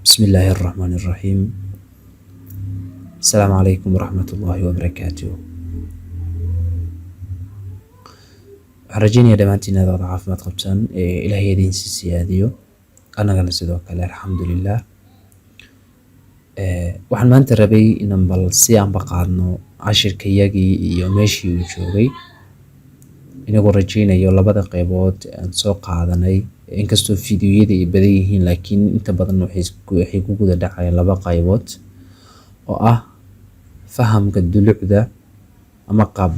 بسم الله الرحمن الرحيم. السلام عليكم ورحمة الله وبركاته. waxaan rajeynayaa dhammaantiin inaad wada caafimaad qabtaan ilaahay idin siyaadiyo annagana sidoo kale alxamdulilah. waxaan maanta rabay inaan bal si aanba qaadno cashirkayagii iyo meeshii uu joogay, inagoo rajeynayo labada qeybood aan soo qaadanay, inkastoo fiidiyoyada ay badan yihiin laakiin inta badan waxay ku guda dhacayaan laba qaybood oo ah fahamka dulucda ama qaab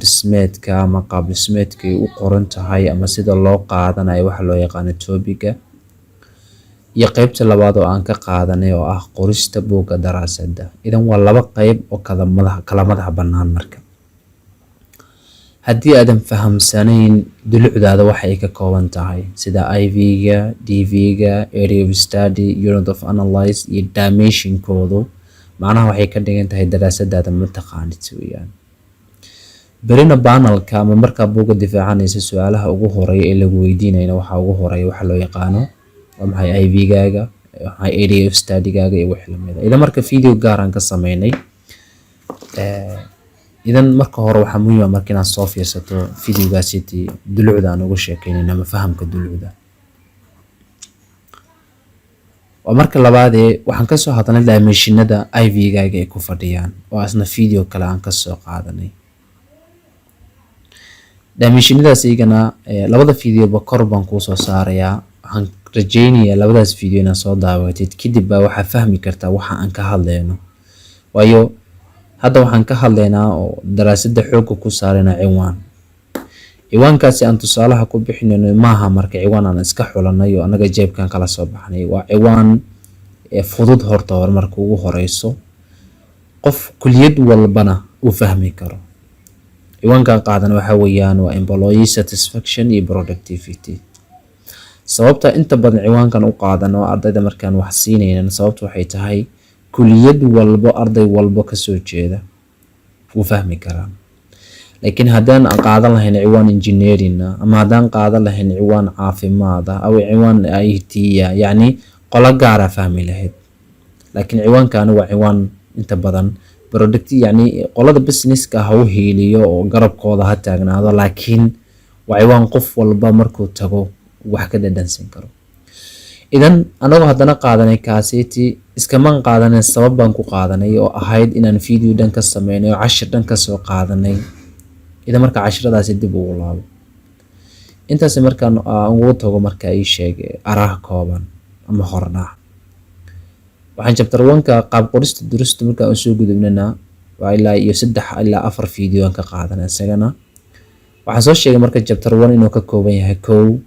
dhismeedka ay u qoran tahay ama sida loo qaadanayo waxa loo yaqaano topiga, iyo qeybta labaad oo aan ka qaadanay oo ah qorista buugga daraasadda. idan waa laba qeyb oo kala madax bannaan. marka haddii aadan fahamsanayn dulucdaada waxa ay ka kooban tahay sida IV-ga, DV-ga, area of study, unit of analyze iyo dimensionkoodu, macnaha waxay ka dhigan tahay daraasadaada ma taqaanid weeyaan. berina banalka ama markaa buugga difaacanaysa su-aalaha ugu horeeya ee lagu weydiinayna waxaa ugu horeeya waxa loo yaqaano waa maxay IV-gaaga, maxay area of study-gaaga iyo wixii lamid ah. idan marka video gaar aan ka sameynay, idan marka hore waxaa muhiim ah marka inaad soo fiirsato videogaasiti dulucda aan uga sheekeynayna ama fahamka dulucda. waa marka labaadee waxaan kasoo hadalnay dimensionada IV-gaaga ay ku fadhiyaan oo asna video kale aan kasoo qaadanay. dimensionadaas iyagana labada videoba kor baan kuu soo saarayaa. waxaan rajeynayaa labadaas video inaad soo daawatid, kadib baa waxaa fahmi kartaa waxa aan ka hadlayno. waayo hadda waxaan ka hadlaynaa oo daraasadda xoogga ku saarayna ciwaankaasi aan tusaalaha ku bixinayno maaha marka ciwaan aan iska xulanay oo anaga jeebkan kala soo baxnay. waa ciwaan fudud horta marka ugu horeyso qof kulliyad walbana uu fahmi karo. ciwaankan qaadan waxa weeyaan waa employee satisfaction iyo productivity. sababta inta badan ciwaankan u qaadano ardayda markaan wax siinayna sababtu waxay tahay kulliyad walbo arday walbo kasoo jeeda wuu fahmi karaa. laakiin haddaan qaadan lahayn ciwaan engineering ama haddaan qaadan lahayn ciwaan caafimaad ama ciwaan IT yacni qolo gaara fahmi lahayd. laakiin ciwaankan waa ciwaan inta badan productive yacni qolada businesska ha u hiiliyo oo garabkooda ha taagnaado, laakiin waa ciwaan qof walba markuu tago wax ka dhadhansan karo. idan anagoo haddana qaadanay kaaseti iskamaan qaadanay, sabab baan ku qaadanay oo ahayd inaan video dhan ka sameynay oo cashir dhan ka soo qaadanay. idan marka cashiradaasi dib ugu laabo intaasi markaan ugu tago marka ii sheeg araha kooban ama hordhac. waxaan chapter 1ka qaab qorista durusta markaan u soo gudubnana waa ilaa iyo 3 ilaa 4 video aan ka qaadanay isagana. waxaan soo sheegay marka chapter 1 inuu ka kooban yahay 9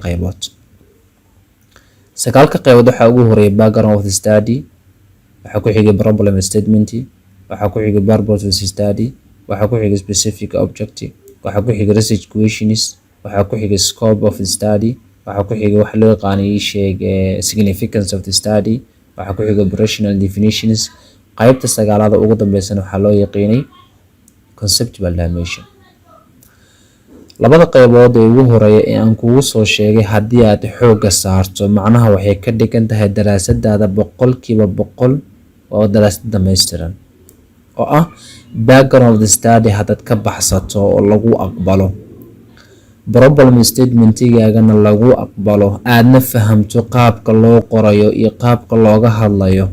qaybood. 9 qaybood waxaa ugu horeeya background of the study, waxaa ku xigay problem statement, waxaa ku xigay purpose of the study, waxaa ku xigay specific objective, waxaa ku xigay research questions, waxaa ku xigay scope of the study, waxaa ku xigay wax loo yaqaan significance of the study, waxaa ku xigay operational definitions. qaybta 9aad ugu dambeysana waxaa loo yaqaanay conceptual dimension. labada qaybood ee ugu horeeya ee aan kugu soo sheegay haddii aad xoogga saarto macnaha waxay ka dhigan tahay daraasadaada 100% oo daraasad dhammaystiran oo ah background of the study. haddaad ka baxsato oo lagu aqbalo problem statement-gaagana lagu aqbalo, aadna fahamto qaabka loo qorayo iyo qaabka looga hadlayo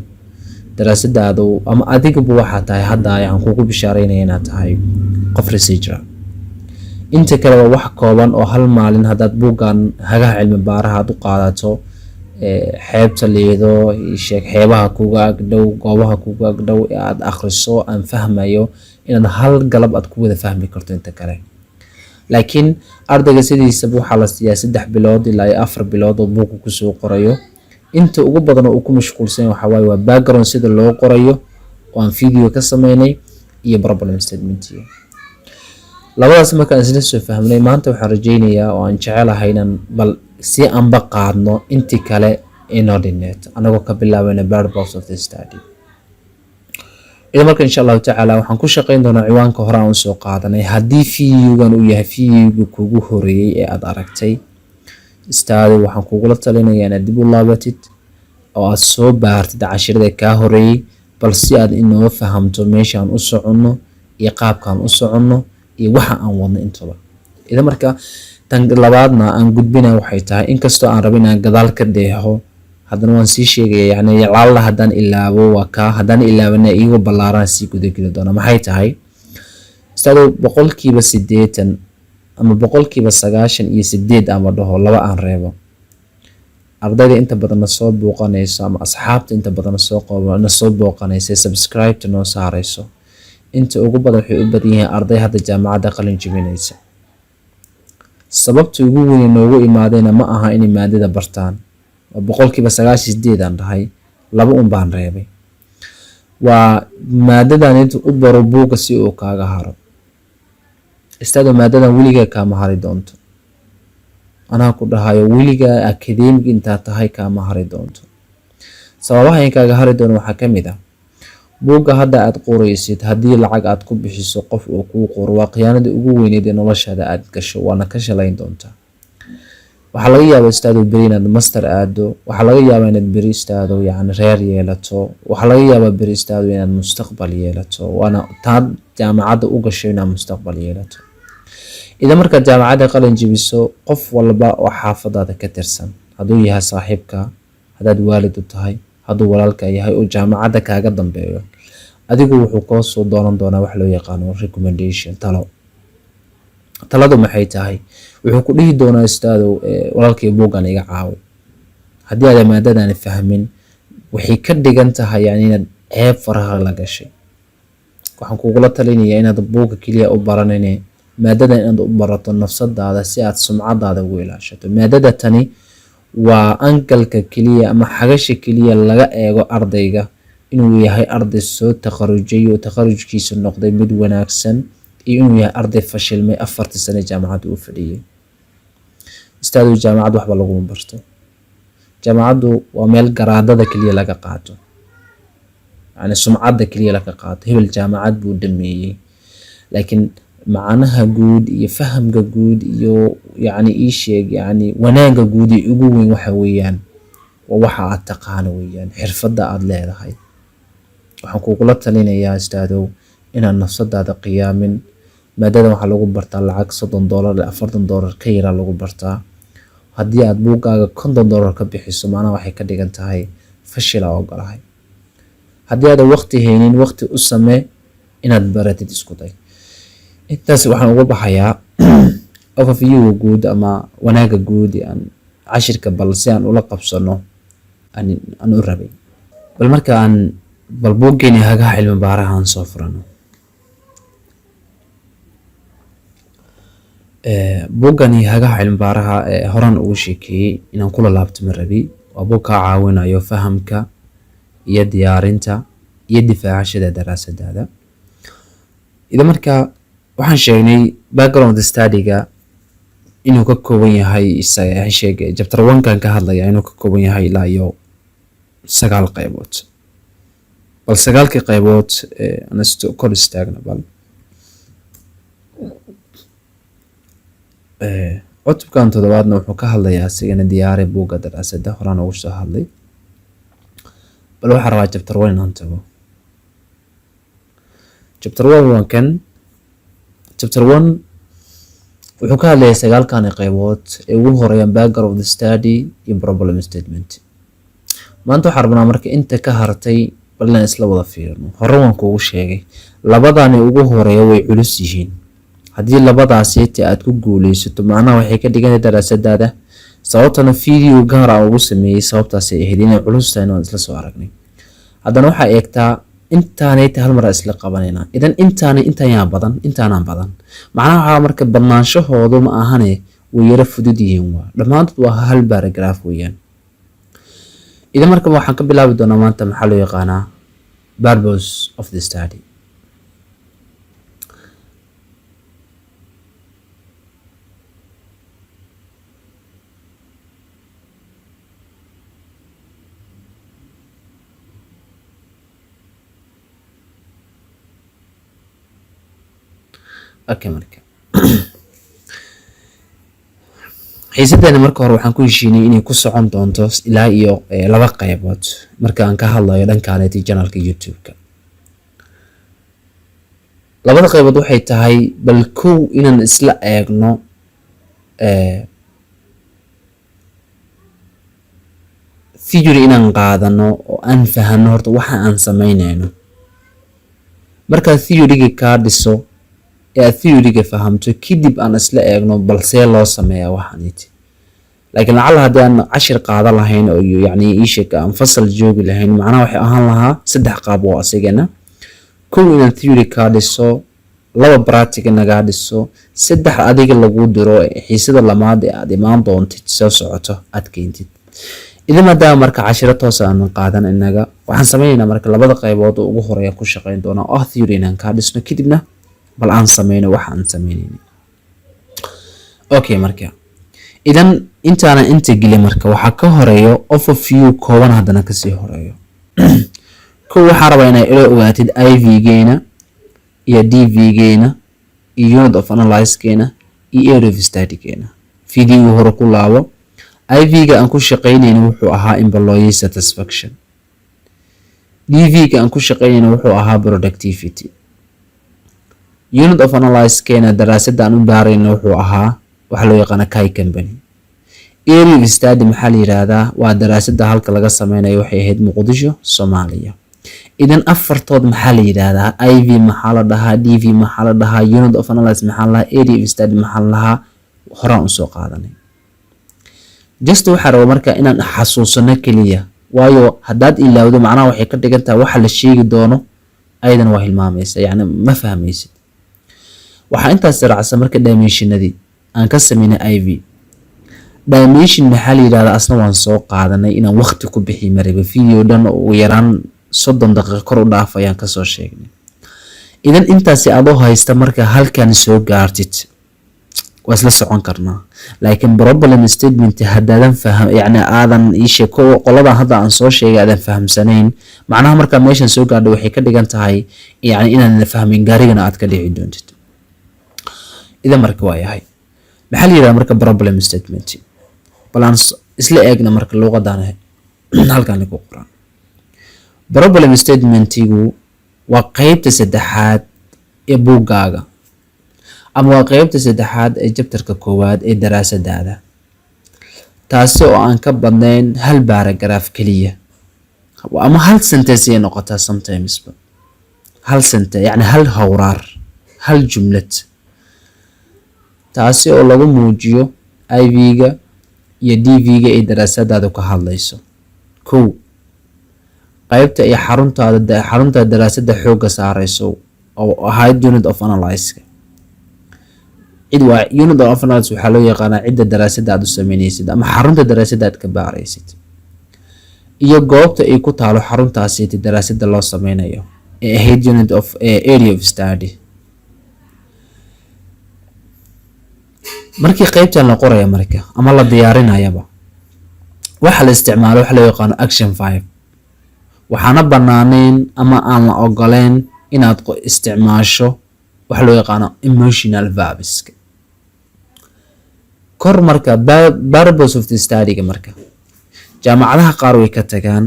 daraasadaadu ama adigaba waxaa tahay hadda ayaan kugu bishaaraynaya inaad tahay qof researcher. inta kale waa wax kooban oo hal maalin haddaad buuggan hagaha cilmi baaraha aad u qaadato, xeebta liido sheeg xeebaha kuga agdhow, goobaha kuga agdhow ee aad akhriso aan fahmayo inaad hal galab aad ku wada fahmi karto inta kale. laakiin ardayga sidiisaba waxaa la siiyaa 3 bilood ilaa 4 bilood oo buugga kusoo qorayo. inta ugu badan oo uu ku mashquulsan waxa waaye waa background sida loo qorayo oo aan video ka sameynay iyo problem statement. labadaas markaan isla soo fahmnay maanta waxaan rajeynayaa oo aan jecelahay inaan bal si aanba qaadno intii kale inordinate anagoo ka bilaabayna purpose of the study. idan marka insha allahu tacaala waxaan ku shaqeyn doonaa ciwaanka hore aan soo qaadanay. haddii videogan uu yahay videoga kugu horeeyay ee aad aragtay study, waxaan kugula talinayaa inaad dib u laabatid oo aad soo baartid cashirada kaa horeeyey bal si aad inoo fahamto meeshaan u soconno iyo qaabkaan u soconno iyo waxa aan wadno intaba. idan marka tan labaadna aan gudbina waxay tahay inkastoo aan rabin inaan gadaal ka deexo haddana waan sii sheegaya yani laalla haddaan ilaabo waa kaa haddaan ilaabana iyagoo ballaaraan sii gudageli doona. maxay tahay ustaadow 80% ama 98% ama dhaho laba aan reebo ardayda inta badan na soo booqanayso ama asxaabta inta badan na soo booqanaysa subscribe noo saarayso inta ugu badan waxay u badan yihiin arday hadda jaamacadda qalin jebinaysa. sababta ugu weyn noogu imaadayna ma aha inay maadada bartaan, waa 98% aan dhahay, laba baan reebay. waa maadadan inta u baro buuga si uu kaaga haro. istaado maadadan weligaa kaama hari doonto, anaa ku dhahayo weligaa academic intaa tahay kaama hari doonto. sababaha in kaaga hari doono waxaa ka mid ah buugga hadda aad qoraysid haddii lacag aad ku bixiso qof uu kuu qoro waa khiyaanada ugu weyneed ee noloshaada aad gasho, waana ka shalayn doontaa. waxaa laga yaabaa istaado beri inaad master aado, waxaa laga yaabaa inaad beri istaado yani reer yeelato, waxaa laga yaabaa beri istaado inaad mustaqbal yeelato, waana taad jaamacadda u gasho inaad mustaqbal yeelato. idan markaad jaamacadda qalin jebiso qof walba oo xaafadaada ka tirsan, hadduu yahay saaxiibka, haddaad waalid u tahay, hadduu walaalka yahay oo jaamacadda kaaga dambeeyo, adigu wuxuu koo soo doonan doonaa wax loo yaqaano recommendation, taladu maxay tahay? wuxuu ku dhihi doonaa istaadow walaalkay buuggan iga caawi. haddii aad maadadaan fahmin waxay ka dhigan tahay yani inaad ceeb faraha la gashay. waxaan kugula talinayaa inaad buugga keliya u baranine maadadan inaad u barato nafsadaada si aad sumcadaada ugu ilaashato. maadada tani waa angalka keliya ama xagasha keliya laga eego ardayga inuu yahay arday soo takharujay oo takharujkiisa noqday mid wanaagsan iyo inuu yahay arday fashilmay 4 sano jaamacadda uu fadhiyay. istaadu jaamacad waxba laguma barto. jaamacaddu waa meel garaadada keliya laga qaato, yani sumcadda keliya laga qaato. hebel jaamacad buu dhameeyey, laakiin macnaha guud iyo fahamka guud iyo yani ii sheeg yani wanaagga guud ee ugu weyn waxa weeyaan waa waxa aad taqaano weeyaan, xirfadda aad leedahay. waxaan kugula talinayaa istaadow inaad nafsadaada qiyaamin. maadadan waxaa lagu bartaa lacag $30 $40 ka yara lagu bartaa. haddii aad buuggaaga $50 ka bixiso maanaha waxay ka dhigan tahay fashila ogolahay. haddii aad waqti haynin waqti u samee inaad baratid isku day. intaas waxaan uga baxayaa overview guud ama wanaagga guud aan cashirka bal si aan ula qabsano aan u rabay. bal marka aan bal buuggeeni hagaha cilmi baaraha aan soo furano. buuggani hagaha cilmi baaraha horaan ugu sheekeeyey inaan kula laabto ma rabi. waa buug kaa caawinayo fahamka iyo diyaarinta iyo difaacashada daraasadaada. idan marka waxaan sheegnay background study-ga inuu ka kooban yahay chapter 1 kan ka hadlaya inuu ka kooban yahay ilaa iyo 9 qaybood. bal 9 qaybood aan kor istaagna. bal cutubkan 7aadna wuxuu ka hadlayaa asigana diyaari buugga daraasada horaan ugu soo hadlay. bal waxaan rabaa chapter 1 inaan tago. chapter 1 waa kan. chapter 1 wuxuu ka hadlayaa 9 qaybood ee ugu horeeyaan background of the study iyo problem statement. maanta waxaan rabnaa marka inta ka hartay bal inaan isla wada fiirino. hore waan kuugu sheegay labadani ugu horeeya way culus yihiin. haddii labadaasi aad ku guuleysato macnaha waxay ka dhigan daraasadaada. sababtana video gaar ah ugu sameeyay sababtaas ay ahayd inay culus tahay inaan isla soo aragnay. haddana waxaa eegtaa intaanay hal mar isla qabanayna. idan intaanaan badan macnaha waxaa marka badnaanshahoodu ma ahane way yara fudud yihiin. waa dhammaantood waa hal paragraph weeyaan. idan marka waxaan ka bilaabi doonaa maanta maxaa loo yaqaanaa purpose of the study. okay marka xiisadani marka hore waxaan ku heshiinay inay ku socon doonto ilaa iyo 2 qaybood marka aan ka hadlayo dhankaaneti channelka YouTube-ka. labada qaybood waxay tahay bal kow inaan isla eegno theory inaan qaadano oo aan fahanno horta waxa aan sameynayno. marka theory-ga ka dhiso ee theory-ga fahamto kadib aan isla eegno bal see loo sameeyaa waxaaniti. laakiin lacala haddii aan cashir qaada lahayn oo yacni ii sheeg aan fasal joogi lahayn macnaha waxay ahaan lahaa 3 qaab oo asigana kow inaan theory ka dhiso, 2 practical naga dhiso, 3 adiga lagu diro xiisada lamaad ee aad imaan doontid soo socoto aad keentid. idan maadaama marka cashiro toos aan qaadan inaga waxaan sameeynaa marka 2 qaybood oo ugu horeeya ku shaqeyn doona oo theory inaan ka dhisno kadibna bal aan sameyno waxa aan sameynayno. okay marka idan intaana inta geli marka waxa ka horeeyo overview kooban hadana ka sii horeeyo. kow waxaan rabaa inay ila ogaatid IV geena iyo DV geena iyo unit of analysis geena iyo area of study geena. video hore ku laabo. IV ga aan ku shaqeynayno wuxuu ahaa employee satisfaction. DV ga aan ku shaqeynayno wuxuu ahaa productivity. unit of analysis keena daraasadda aan u baarayno wuxuu ahaa waxa loo yaqaan Kai company. area of study maxaa la yiraahdaa waa daraasadda halka laga sameynayo waxay ahayd Muqdisho, Soomaaliya. idan afartood maxaa la yiraahdaa IV maxaa la dhahaa, DV maxaa la dhahaa, unit of analysis maxaa la dhahaa, area of study maxaa la dhahaa horaan u soo qaadanay. just waxa rabo marka inaan xasuusano kaliya waayo haddaad ilaawdo macnaha waxay ka dhigan tahay waxa la sheegi doono aydan waa hilmaamaysa yacni ma fahmaysid. waxa intaas raacsan marka dimensionadii aan ka sameynay IV. dimension maxaa la yiraahdaa asna waan soo qaadanay inaan waqti ku bixi maraba video dhan oo yaraan 30 daqiiqo kor u dhaaf ayaan ka soo sheegnay. idan intaasi aad oo haysta marka halkan soo gaartid wasla socon karnaa. laakiin problem statement haddaadan faham yacni aadan ii sheeko qolada hadda aan soo sheegay aadan fahamsanayn macnaha marka meeshan soo gaadho waxay ka dhigan tahay yacni inaan la fahmin gaarigana aad ka dhici doontid. idan marka waa yahay maxaa la yiraahdaa marka problem statement balance isla eegna marka luqadan halkan ku qoran. problem statementigu waa qaybta saddexaad ee buugaaga ama waa qaybta saddexaad ee chapterka koowaad ee daraasadaada taasi oo aan ka badnayn hal paragraph kaliya ama hal sentence ay noqotaa sometimes hal sentence yacni hal hawraar hal jumlad taasi oo lagu muujiyo IV-ga iyo DV-ga ee daraasadaada ka hadlayso. kow qaybta ay xarunta daraasadda xooga saarayso oo ahayd unit of analysis. unit of analysis waxaa loo yaqaanaa cidda daraasadda aad u sameynaysid ama xarunta daraasadda aad ka baaraysid iyo goobta ay ku taalo xaruntaasi daraasadda loo sameynayo ee ahayd unit of area of study. markii qaybtan la qorayo marka ama la diyaarinayaba waxa la isticmaalo waxa loo yaqaan action 5 waxaana banaaneen ama aan la ogoleen inaad isticmaasho waxa loo yaqaan emotional verbs. kor marka purpose of the study marka jaamacadaha qaar way ka tagaan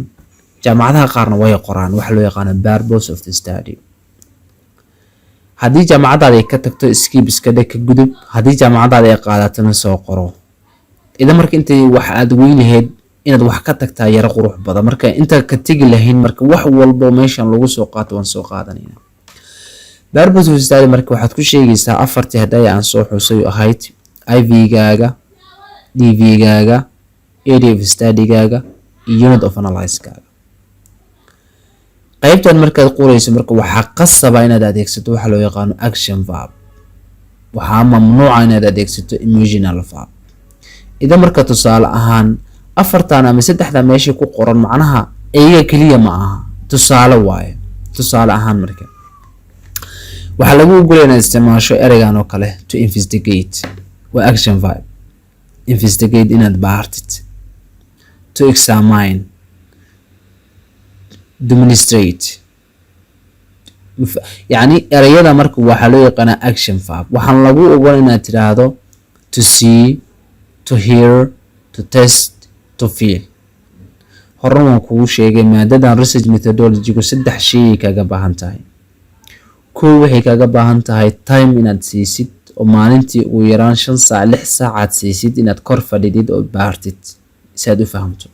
jaamacadaha qaarna way qoraan waxa loo yaqaan purpose of the study. haddii jaamacadaada ay ka tagto skip iska dhig ka gudub haddii jaamacadaada ay qaadatana soo qoro. idan marka intay wax aad weynaheed inaad wax ka tagtaa yara qurux badan marka inta ka tagi lahayn marka wax walbo meeshan lagu soo qaato waan soo qaadanayna. purpose of the study marka waxaad ku sheegaysaa afartii haday aan soo xusay ahayd IV-gaaga, DV-gaaga, area of study-gaaga iyo unit of analysis-gaaga. qaybtan markaad qorayso marka waxa qasaba inaad adeegsato waxa loo yaqaan action verb. waxa mamnuuc inaad adeegsato emotional verb. idan marka tusaale ahaan afartan ama saddexda meesha ku qoran macnaha ayaga kaliya ma aha tusaale waaye. tusaale ahaan marka waxa lagu ogolyahay inaad isticmaasho ereygan oo kale to investigate waa action verb. investigate inaad baartid, to examine, demonstrate يعني erayada marka waxa loo yaqaan action verb waxaan lagu ogolaan inaad tiraahdo to see, to hear, to test, to feel. horena waan kugu sheegay maadadan research methodology-gu 3 shay kaga baahan tahay. kow waxay kaga baahan tahay time inaad siisid oo maalintii ugu yaraan 5 saac 6 saacaad siisid inaad kor fadhidid oo baartid si aad u fahamto.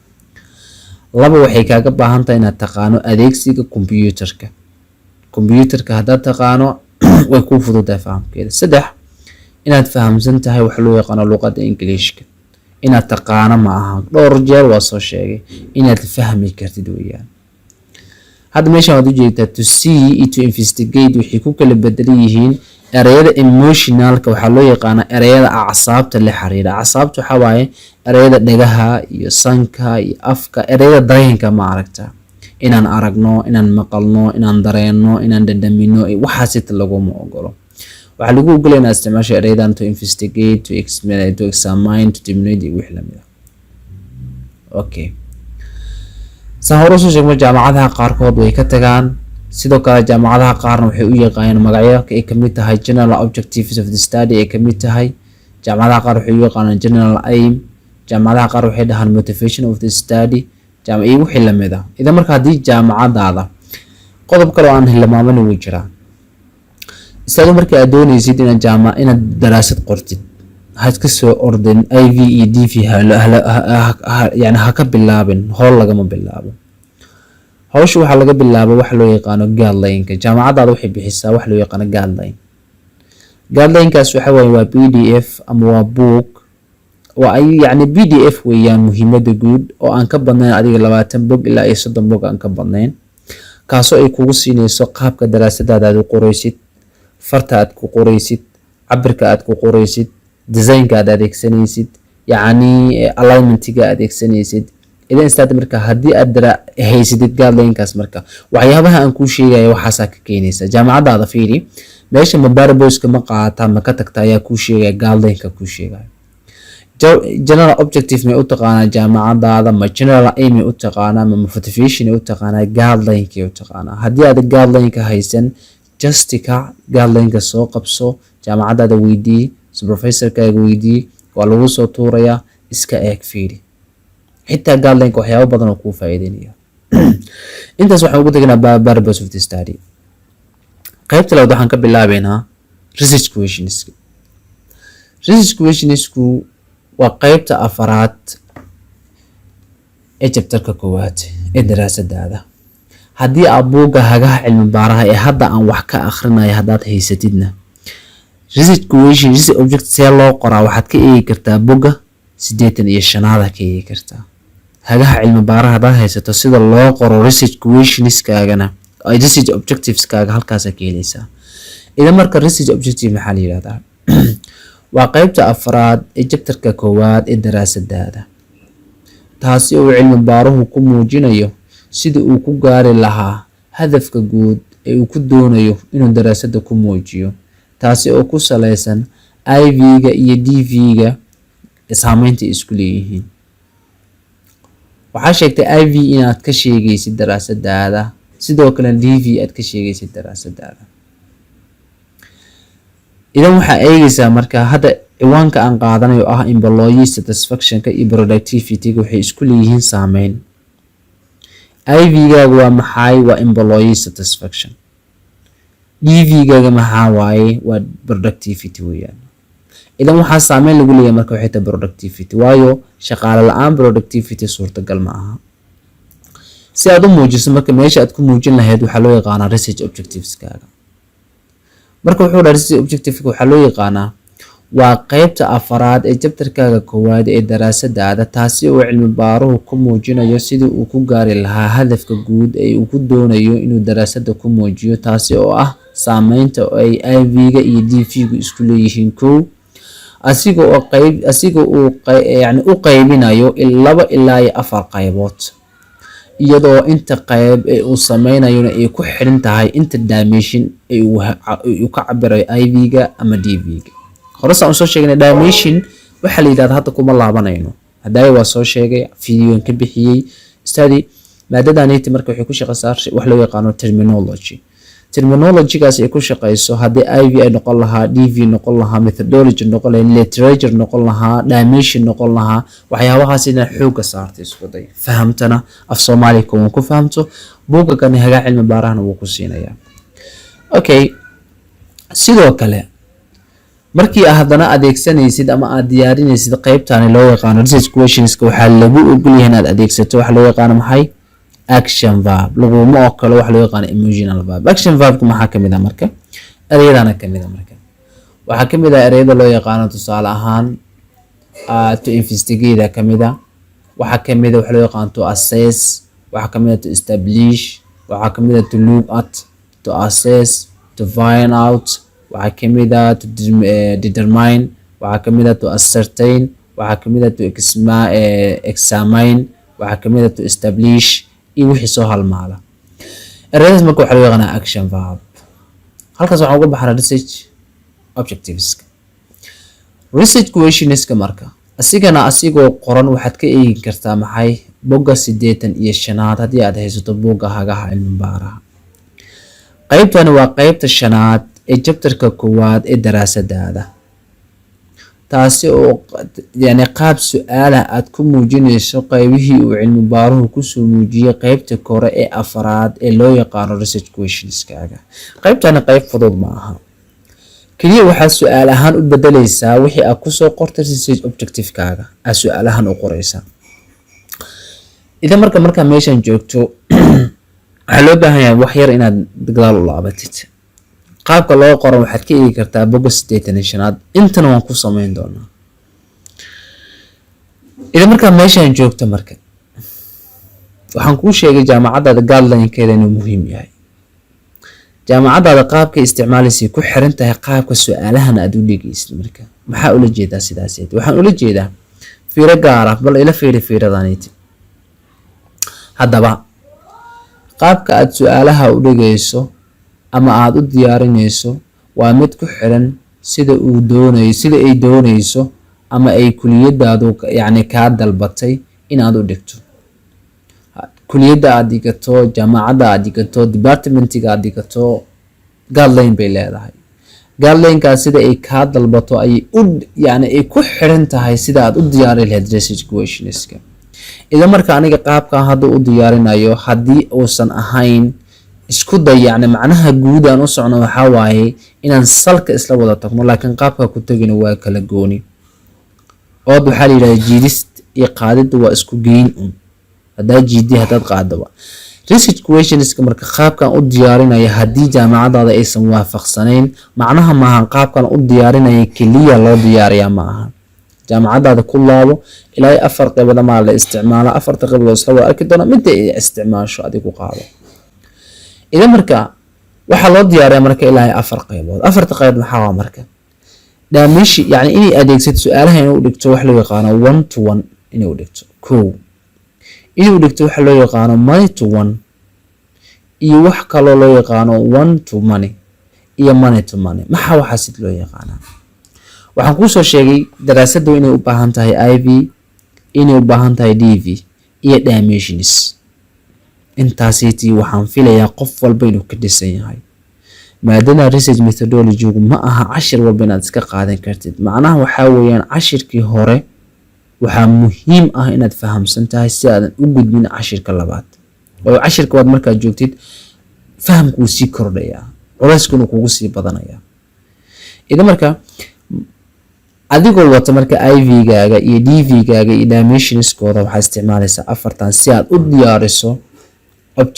laba waxay kaga baahan tahay inaad taqaano adeegsiga computerka haddaad taqaano way kuu fududahay fahamkeeda. 3 inaad fahamsan tahay wax loo yaqaano luqadda Englishka. inaad taqaano ma aha dhowr jeer waa soo sheegay inaad fahmi kartid weeyaan. hadda meeshan waad u jeedtaa to see iyo to investigate waxay ku kala bedelan yihiin. ereyada emotionalka waxaa loo yaqaana ereyada acsaabta la xiriira. acsaabta waxaa waaye ereyada dhagaha iyo sanka iyo afka, ereyada dareenka ma aragta, inaan aragno, inaan maqalno, inaan dareeno, inaan dhadhamino, waxaas inta laguma ogolo. waxaa lagu ogolaya inaad isticmaasho ereyadan to investigate, to examine, to terminate iyo wixii lamid ah. okay, saan hore usoo sheegno jaamacadaha qaarkood way ka tagaan, sidoo kale jaamacadaha qaarna waxay u yaqaanaan magacyo ay kamid tahay general objectives of the study ay kamid tahay. jaamacadaha qaar waxay u yaqaanaan general aim, jaamacadaha qaar waxay dhahaan motivation of the study, iyo wixii lamid ah. idan marka haddii jaamacadaada qodob kale oo aan hilmaamin wuu jiraa. isaga markii aad doonaysid inaad daraasad qortid waxaad ka soo ordin IV iyo DV yani ha ka bilaabin, howl lagama bilaabo. hawsha waxaa laga bilaabo wax loo yaqaano guideline-ka. jaamacadaada waxay bixisaa wax loo yaqaano guideline. guideline-kaas waxa waaye waa PDF ama waa book, waa ay yani PDF weeyaan muhiimada guud oo aan ka badnayn adiga 20 bog ilaa 30 bog aan ka badnayn, kaasoo ay kugu siinayso qaabka daraasadaada aad u qoraysid, farta aad ku qoraysid, cabirka aad ku qoraysid, design-ka aad adeegsanaysid, yani alignment-ga aad adeegsanaysid. idan istaad marka haddii aad haysidid guideline-kaas marka waxyaabaha aan kuu sheegayo waxaasaa ka keenaysa. jaamacadaada fiiri meesha mabaraboyska ma qaata ma ka tagta ayaa kuu sheegaya guideline-ka kuu sheegayo. general objective may u taqaanaa jaamacadaada, ma general aim may u taqaanaa, ma motivation may u taqaanaa, guideline-ka u taqaanaa. haddii aad guideline-ka haysan justika guideline-ka soo qabso, jaamacadaada weydii, supervisor-kaaga weydii, waa lagu soo tuurayaa, iska eeg fiiri. xitaa guideline-ka waxyaabo badan oo kuu faa'iideynaya. intaas waxaan ugu tegaynaa purpose of the study. qaybta labaad waxaan ka bilaabeynaa research questions. research questionsku waa qaybta afaraad ee chapterka koowaad ee daraasadaada. haddii aad buugga hagaha cilmi baaraha ee hadda aan wax ka akhrinayo haddaad haysatidna research question research object see loo qoraa waxaad ka eegi kartaa bogga 85aad ka eegi kartaa. hagaha cilmi baaraha haddaad haysato sida loo qoro research questionskaagana research objectiveskaaga halkaas ka helaysaa. idan marka research objective maxaa la yiraahdaa? waa qaybta afraad ee chapterka koowaad ee daraasadaada, taasi oo cilmi baaruhu ku muujinayo sida uu ku gaari lahaa hadafka guud ee uu ku doonayo inuu daraasada ku muujiyo, taasi oo ku saleysan IV-ga iyo DV-ga saameynta isku leeyihiin. waxaa sheegtay IV inaad ka sheegaysid daraasadaada, sidoo kale DV aad ka sheegaysid daraasadaada. idan waxaa eegaysaa marka hadda ciwaanka aan qaadanayo ah employee satisfaction-ka iyo productivity-ga waxay isku leeyihiin saameyn. IV-gaaga waa maxay? waa employee satisfaction. DV-gaaga maxaa waaye? waa productivity weeyaan. idan waxaa saameyn lagu leeyahay marka waxay tahay productivity, waayo shaqaale la-aan productivity suurtagal ma aha. si aad u muujiso marka meesha aad ku muujin lahayd waxaa loo yaqaanaa research objectiveskaaga. marka wuxuu dhahay research objective-ka waxaa loo yaqaanaa waa qaybta afaraad ee chapterkaaga koowaad ee daraasadaada, taasi oo cilmi baaruhu ku muujinayo sidii uu ku gaari lahaa hadafka guud ee uu ku doonayo inuu daraasada ku muujiyo, taasi oo ah saameynta ay IV-ga iyo DV-gu isku leeyihiin. kow asiga uu yani u qaybinayo 2 ilaa 4 qaybood, iyadoo inta qayb ee uu sameynayona ay ku xiran tahay inta dimension ee uu ka cabirayo IV-ga ama DV-ga. hore saan soo sheegnay dimension waxa la yiraahdaa hadda kuma laabanayno, hadda waa soo sheegay video ka bixiyay study maadadanaytii marka waxay ku shaqaysaa wax loo yaqaano terminology. terminology-gaas ay ku shaqeyso haddii IV ay noqon lahaa, DV noqon lahaa, methodology noqon lahaa, literature noqon lahaa, dimension noqon lahaa, waxyaabahaas inaad xooga saarto isku day fahamtana af Soomaali kuma ku fahamto buuggan hagaa cilmi baarahana wuu ku siinayaa. Okay, sidoo kale markii aad haddana adeegsanaysid ama aad diyaarinaysid qaybtan loo yaqaano research questionska waxaa lagu ogol yahay inaad adeegsato waxa loo yaqaano maxay action verb laguma ogolo waxa loo yaqaano emotional verb. Action verb maxaa kamid ah marka ereyadana kamid ah marka waxaa kamid ah ereyada loo yaqaano tusaale ahaan to investigate kamid ah, waxaa kamid ah waxa loo yaqaano to assess, waxaa kamid ah to establish, waxaa kamid ah to look at, to assess, to find out, waxaa kamid ah to determine, waxaa kamid ah to ascertain, waxaa kamid ah to examine, waxaa kamid ah to establish iyo wixii soo halmaala. Ereyadaas marka waxaa loo yaqaanaa action verb. Halkaas waxaan uga baxnaa research objectives. Research questionska marka asigoo qoran waxaad ka eegi kartaa maxay bogga 85 haddii aad haysato bogga hagaha cilmi baaraha. qaybtani waa qaybta 5aad ee chapterka 1aad ee daraasadaada, taasi oo yani qaab su'aalaha aad ku muujinayso qaybihii uu cilmi baaruhu ku soo muujiyay qaybta kore ee 4aad ee loo yaqaano research questionskaaga. qaybtani qayb fudud ma aha, kaliya waxaa su'aal ahaan u bedelaysaa wixii aad ku soo qortay research objective-kaaga aad su'aal ahaan u qoraysaa. idan marka meeshan joogto waxaa loo baahan yahay wax yar inaad gadaal u laabatid. qaabka loo qoran waxaad ka eegi kartaa bogga 85aad, intana waan ku samayn doonaa. idan marka meeshan joogto marka waxaan kuu sheegay jaamacadaada guideline-keeda inuu muhiim yahay. jaamacadaada qaabka isticmaalaysa ku xiran tahay qaabka su'aalahan aad u dhigaysid. marka maxaa ula jeedaa sidaas? waxaan ula jeedaa fiiro gaar ah, bal ila fiiradaniiti. haddaba qaabka aad su'aalaha u dhigayso ama aad u diyaarinayso waa mid ku xiran sida ay doonayso ama ay kuliyadaadu yani kaa dalbatay in aad u dhigto. kuliyadda aad dhigato, jaamacadda aad dhigato, departmentiga aad dhigato, guideline bay leedahay. guideline-kaas sida ay kaa dalbato ay ku xiran tahay sida aad u diyaari lahayd research questionska. idan marka aniga qaabkan hadda u diyaarinayo haddii uusan ahayn isku day yani macnaha guud aan u socno waxaa waaye inaan salka isla wada tagno, laakiin qaabka ku tagina waa kala gooni. ood waxaa la yidhahdaa jiidist iyo qaadidda waa isku geyn haddaad jiidi haddaad qaadaba. research questionska marka qaabkan u diyaarinaya haddii jaamacadaada aysan waafaqsanayn macnaha maaha qaabkan u diyaarinaya keliya loo diyaariyaa ma aha. jaamacadaada ku laabo ilaa 4 qaybood ama la isticmaalo 4 qaybood isla wada arki doona mid ay isticmaasho adigu qaado. idan marka waxaa loo diyaariyaa marka ilaa 4 qaybood. 4 qaybood maxaa marka daamishi yani inay adeegsato su'aalaha inuu dhigto wax loo yaqaano 1 to 1 inuu dhigto inuu dhigto wax loo yaqaano money to 1 iyo wax kale loo yaqaano 1 to money iyo money to money. maxaa waxa sid loo yaqaanaa? waxaan ku soo sheegay daraasadu inay u baahan tahay IV, inay u baahan tahay DV iyo dimensions. intaasiti waxaan filayaa qof walba inuu ka dhisan yahay. maadada research methodology ma aha cashir walba inaad iska qaadan kartid. macnaha waxaa weeyaan cashirkii hore waxaa muhiim ah inaad fahamsan tahay si aadan u gudbin cashirka labaad. oo cashirka waad markaad joogtid fahamku wuu sii kordhayaa, culeyskuna kugu sii badanayaa. idan marka adigoo wata marka IV-gaaga iyo DV-gaaga iyo dimensionskooda waxaa isticmaalaysaa 4tan si aad u diyaariso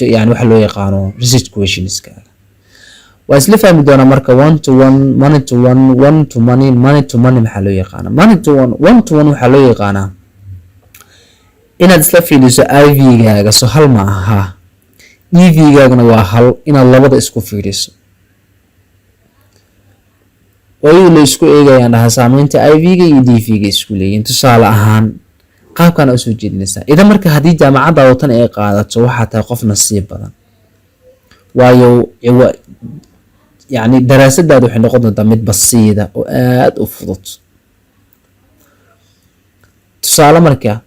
yani waxa loo yaqaano research questionskaaga. waa isla fahmi doonaa marka 1 to 1, money to 1, 1 to money, money to money maxaa loo yaqaanaa? money to 1, 1 to 1 waxaa loo yaqaanaa inaad isla fiiriso IV-gaaga soo hal ma aha, DV-gaagana waa hal, inaad labada isku fiiriso. oo la isku eegayaan dhaha saameynta IV-ga iyo DV-ga isku leeyihiin. tusaale ahaan qaabkan u soo jeedinaysaa. idan marka haddii jaamacadda tan ay qaadato waxaa tahay qof nasiib badan, waayo yani daraasadaadu waxay noqon doontaa mid basiida oo aad u fudud. tusaale marka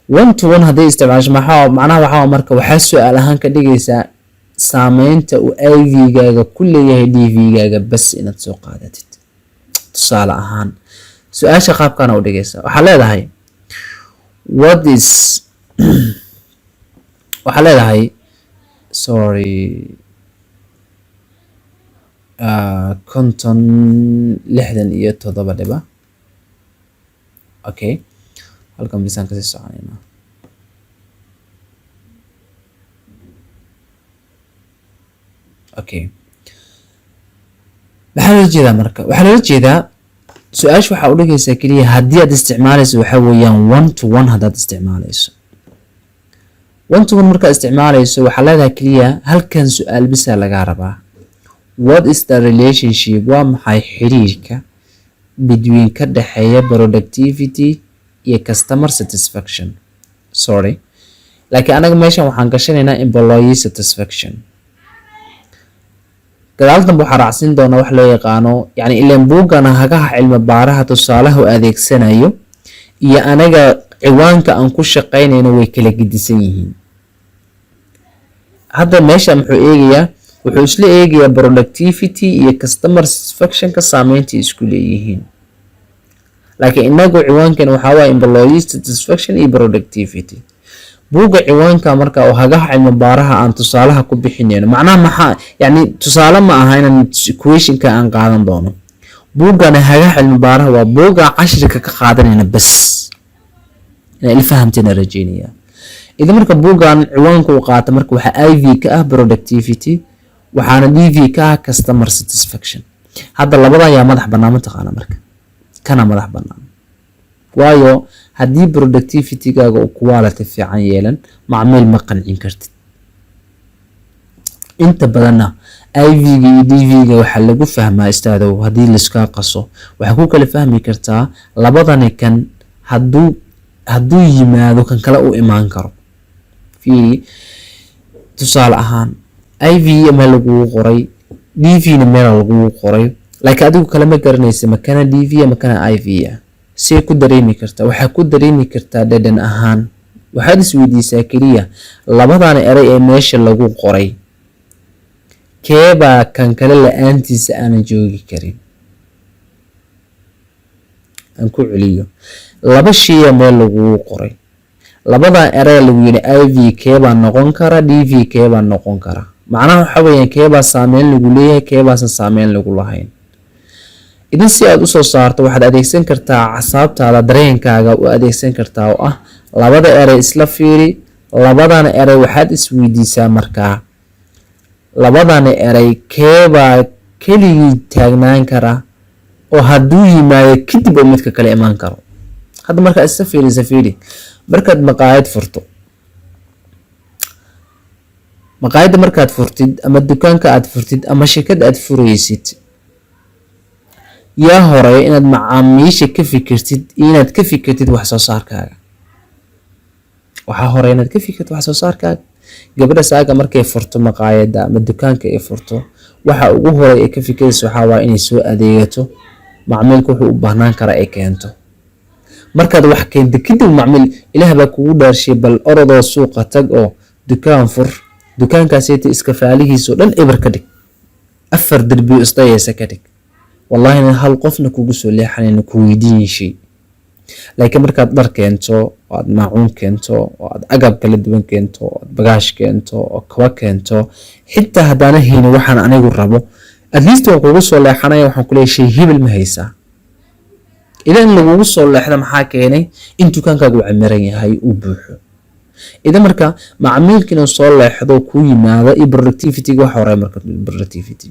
1 to 1 haddii isticmaasho macnaha waxaa marka waxaa su'aal ahaan ka dhigaysaa saameynta uu IV-gaaga ku leeyahay DV-gaaga bas inaad soo qaadatid. tusaale ahaan su-aasha qaabkana u dhigaysa waxaa leedahay what is waxaa leedahay sorry konton 67 dhiba. okay halkan bisaan kasii soconaynaa. okay maxaa loola jeedaa marka waxaa loola jeedaa su-aasha waxaa u dhigaysaa keliya haddii aad isticmaalayso waxaa weeyaan 1-to-1 haddaad isticmaalayso 1-to-1 markaad isticmaalayso waxaa leedahay keliya halkan su-aal bisaa lagaa rabaa. what is the relationship waa maxay xiriirka between ka dhexeeya productivity iyo customer satisfaction. sorry laakiin anaga meeshan waxaan gashanaynaa employee satisfaction. gadaaltan waxaa raacsin doona wax loo yaqaano yani ileen buugana hagaha cilmi baaraha tusaalaha u adeegsanayo iyo anaga ciwaanka aan ku shaqaynayno way kala gedisan yihiin. hadda meesha wuxuu isla eegayaa productivity iyo customer satisfaction ka saameynta isku leeyihiin. laakiin inagu ciwaankan waxaa waaye employee satisfaction iyo productivity. buugga ciwaanka marka oo hagaha cilmi baaraha aan tusaalaha ku bixinayno macnaha maxaa yani tusaale ma aha inaan equationka aan qaadan doono. buuggana hagaha cilmi baaraha waa buugga cashirka ka qaadanayna bas inay il fahamteena rajeynaya. idan marka buuggan ciwaanka uu qaata marka waxaa IV ka ah productivity waxaana DV ka ah customer satisfaction. hadda labada ayaa madax bannaan mataqaana marka kana madax bannaan waayo haddii productivity-gaaga uu quality fiican yeelan macmiil ma qancin kartid. inta badanna IV-ga iyo DV-ga waxaa lagu fahmaa istaadow haddii laiskaa qaso waxaa ku kala fahmi kartaa labadani kan hadduu yimaado kan kale u imaan karo. fiiri tusaale ahaan IV meel lagugu qoray DV-na meel lagugu qoray laakiin adigu kale ma garanaysa makana DV makana IV ah. see ku dareemi kartaa waxaa ku dareemi kartaa dhadhan ahaan. waxaad isweydiisaa keliya labadan eray ee meesha lagu qoray keebaa kan kale la-aantiisa aanan joogi karin. aan ku celiyo laba shaya meel lagugu qoray labadan eray lagu yidhi IV keebaa noqon kara DV keebaa noqon kara macnaha waxaa weeyaan keebaa saameyn lagu leeyahay keebaasan saameyn lagu lahayn. idan si aad usoo saarto waxaad adeegsan kartaa casaabtaada dareenkaaga u adeegsan kartaa oo ah labada eray isla fiiri labadana eray waxaad isweydiisaa markaa labadana eray keebaa keligii taagnaan kara oo hadduu yimaado kadib oo midka kale imaan karo. hadda markaa isla fiiri markaad maqaayad furto maqaayadda markaad furtid ama dukaanka aad furtid ama shirkad aad furaysid yaa horeeya inaad macaamiisha ka fikirtid iyo inaad ka fikirtid wax soo saarkaaga. waxaa horeeya inaad ka fikirtid wax soo saarkaaga. gabadha saaga markay furto maqaayadda ama dukaanka ay furto waxa ugu horeeya ay ka fikirayso waxaa waaye inay soo adeegato macmiilku wuxuu u baahnaan kara ay keento. markaad wax keento kadib macmiil ilaah baa kugu dhaarshay bal orodoo suuqa tag oo dukaan fur dukaankaasayta iska faalihiisoo dhan eber ka dhig 4 darbi isdayaysa ka dhig wallahi hal qofna kugu soo leexanayna ku weydiin shay. laakiin markaad dhar keento oo aad maacuun keento oo aad agab kala duwan keento oo aad bagaash keento oo kaba keento xitaa haddaana hayni waxaan anigu rabo at least waan kugu soo leexanaya waxaan ku leeyahay shay hebel ma haysaa. idan lagugu soo leexda maxaa keenay in dukaankaagu camiran yahay uu buuxo. idan marka macmiilkiina soo leexdo ku yimaado iyo productivity-ga waxa hore marka productivity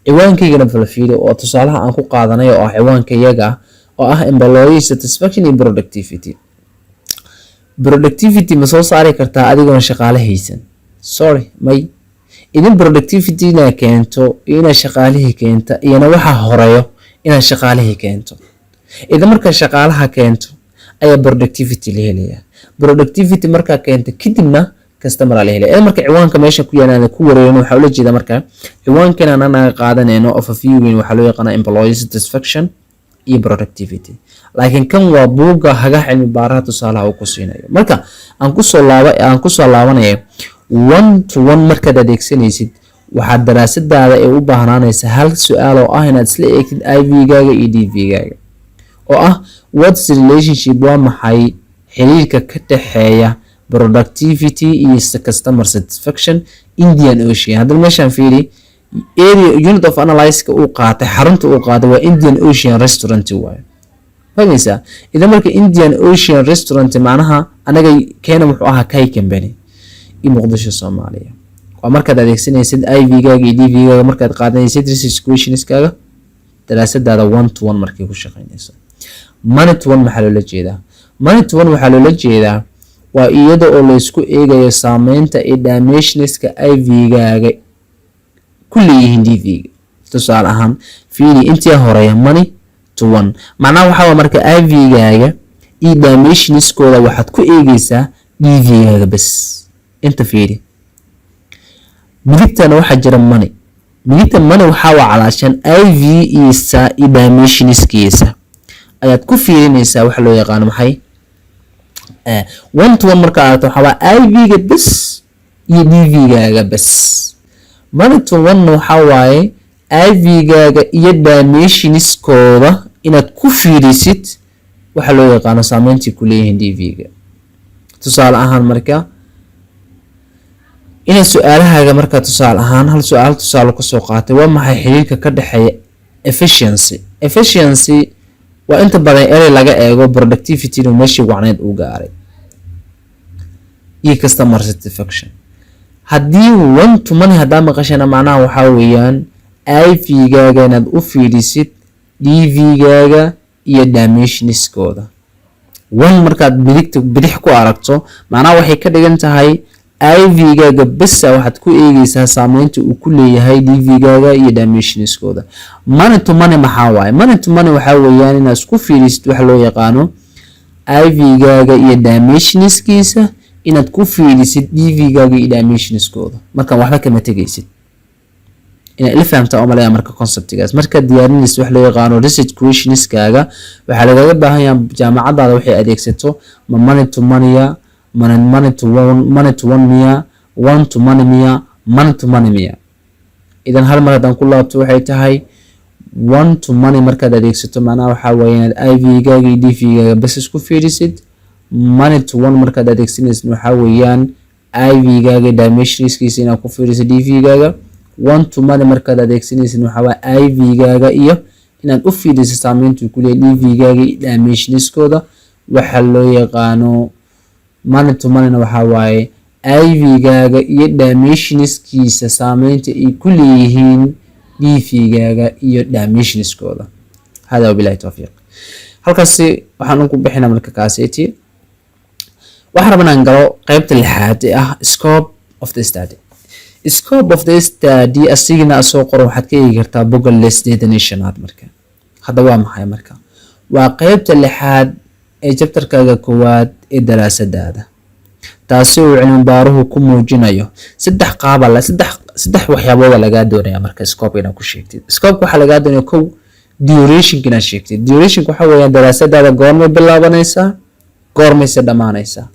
ciwaankaygana falfiido oo tusaalaha aan ku qaadanayo oo ciwaanka iyaga oo ah employee satisfaction iyo productivity. productivity ma soo saari kartaa adigoon shaqaale haysan? sorry may. idan productivity-na keento iyo inaad shaqaalihii keenta iyana waxa horeeyo inaad shaqaalihii keento. idan marka shaqaalaha keento ayaa productivity la helayaa. productivity markaa keenta kadibna customer la helay. marka ciwaanka meesha ku yaala ku wareeyno waxa ula jeeda marka ciwaankan aan qaadanayno overview-gan waxa loo yaqaan employee satisfaction iyo productivity. laakiin kan waa buugga hagaha cilmi baaraha tusaalaha uu ku siinayo. marka aan ku soo laabanayo one to one markaad adeegsanaysid waxaad daraasadaada ay u baahnaanaysa hal su-aal oo ah inaad isla eegtid IV-gaaga iyo DV-gaaga oo ah what's the relationship, waa maxay xiriirka ka dhexeeya productivity iyo customer satisfaction Indian Ocean. Hadda meeshaan fiiri area unit of analysis-ka uu qaatay xarunta uu qaaday waa Indian Ocean Restaurant waaye. Fahmaysaa? Idan marka Indian Ocean Restaurant macnaha anaga keena wuxuu ahaa Kai Company iyo Muqdisho Soomaaliya. waa markaad adeegsanaysid IV-gaaga iyo DV-gaaga markaad qaadanaysid research questions-kaaga daraasadaada one to one markay ku shaqaynayso. Money to one maxaa loola jeedaa? Money to one waxaa loola jeedaa waa iyada oo la isku eegayo saameynta ee dimensions-ka IV-gaaga ku leeyihiin DV-ga. Tusaale ahaan fiiri intii horeeya money to one macnaha waxaa marka IV-gaaga iyo dimensions-kooda waxaad ku eegaysaa DV-gaaga bas. Inta fiiri midigtana waxaa jira money. Midigta money waxaa waa calaashan IV isa iyo dimensions-kiisa ayaad ku fiirinaysaa waxa loo yaqaan maxay one to one marka aad waxaa IV-ga bas iyo DV-gaaga bas. Money to one waxaa waaye IV-gaaga iyo dimensions-kooda inaad ku fiirisid waxa loo yaqaan saameyntii ku leeyihiin DV-ga. tusaale ahaan marka ina su'aalahaaga marka tusaale ahaan hal su'aal tusaale ku soo qaatay waa maxay xiriirka ka dhaxeeya efficiency waa inta badan erey laga eego productivity no meeshii wacneed uu gaaray iyo customer satisfaction. haddii one to many hadaa maqashana macnaha waxaa weeyaan IV-gaaga inaad u fiirisid DV-gaaga iyo dimensions-kooda. one markaad bidix ku aragto macnaha waxay ka dhigan tahay IV-gaaga bas waxaad ku eegaysaa saameynta uu ku leeyahay DV-gaaga iyo dimensions-kooda. Money to money maxaa waaye? Money to money waxaa weeyaan inaad isku fiirisid waxa loo yaqaano IV-gaaga iyo dimensions-kiisa inaad ku fiirisid DV-gaaga iyo dimensions-kooda. marka waxba kama tagaysid inaad ila fahamtaa oo malaya marka concept-gaas marka diyaarinaysid wax loo yaqaano research questions-kaaga waxaa lagaga baahan yahay jaamacadaada waxay adeegsato ma money to money money to one miya one to money miya money to money miya. idan hal mar haddaan ku laabto waxay tahay one to money markaad adeegsato macnaha waxaa weeyaan IV-gaaga iyo DV-gaaga bas isku fiirisid. money to one markaad adeegsanaysid waxaa weeyaan IV-gaaga iyo dimensions-kiisa inaad ku fiirisid DV-gaaga. one to money markaad adeegsanaysid waxaa waa IV-gaaga iyo inaad u fiirisid saameynta ku leeyahay DV-gaaga iyo dimensions-kooda waxa loo yaqaano money to money waxaa waaye IV-gaaga iyo dimensions-kiisa saameynta ay ku leeyihiin DV-gaaga iyo dimensions-kooda. hada wabillahi tawfiiq. halkaasi waxaan ku bixinaa marka kaaseti waxaan rabnaa in galo qaybta lixaad ee ah scope of the study. scope of the study asigna soo qoro waxaad ka eegi kartaa boga lesdeedanationaad marka. hadda waa maxay marka? waa qaybta lixaad ee chapter-kaaga koowaad ee daraasadaada taasi oo cilmi baaruhu ku muujinayo saddex waxyaabood laga doonayaa marka scope inaad ku sheegtid. scope waxa laga doonayaa kow duration inaad sheegtid. duration waxa weeyaan daraasadaada goorma bilaabanaysaa goormaysa dhamaanaysaa.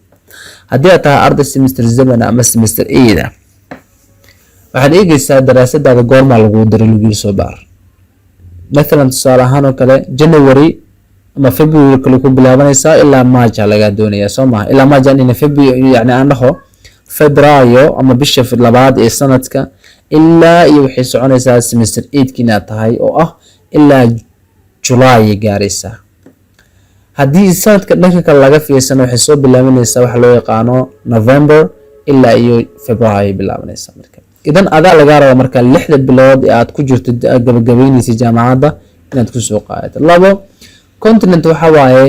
haddii aad tahay arday semester 7 ama semester 8 waxaad eegaysaa daraasadaada goorma lagu diray lagu soo baar. مثلا tusaale ahaan oo kale January ama February kale ku bilaabanaysaa ilaa March laga doonayaa soo ma ilaa March in February yani aan dhaho Febraayo ama bisha labaad ee sanadka ilaa iyo waxay soconaysaa semester 8 kina tahay oo ah ilaa July gaaraysa. haddii sanadka dhanka kale laga fiirsano waxay soo bilaabanaysaa waxa loo yaqaano November ilaa iyo February bilaabanaysaa marka. idan adaa laga rabo marka 6 bilood ee aad ku jirto gabagabeynaysa jaamacadda inaad ku soo qaadato. labo continent waxa waaye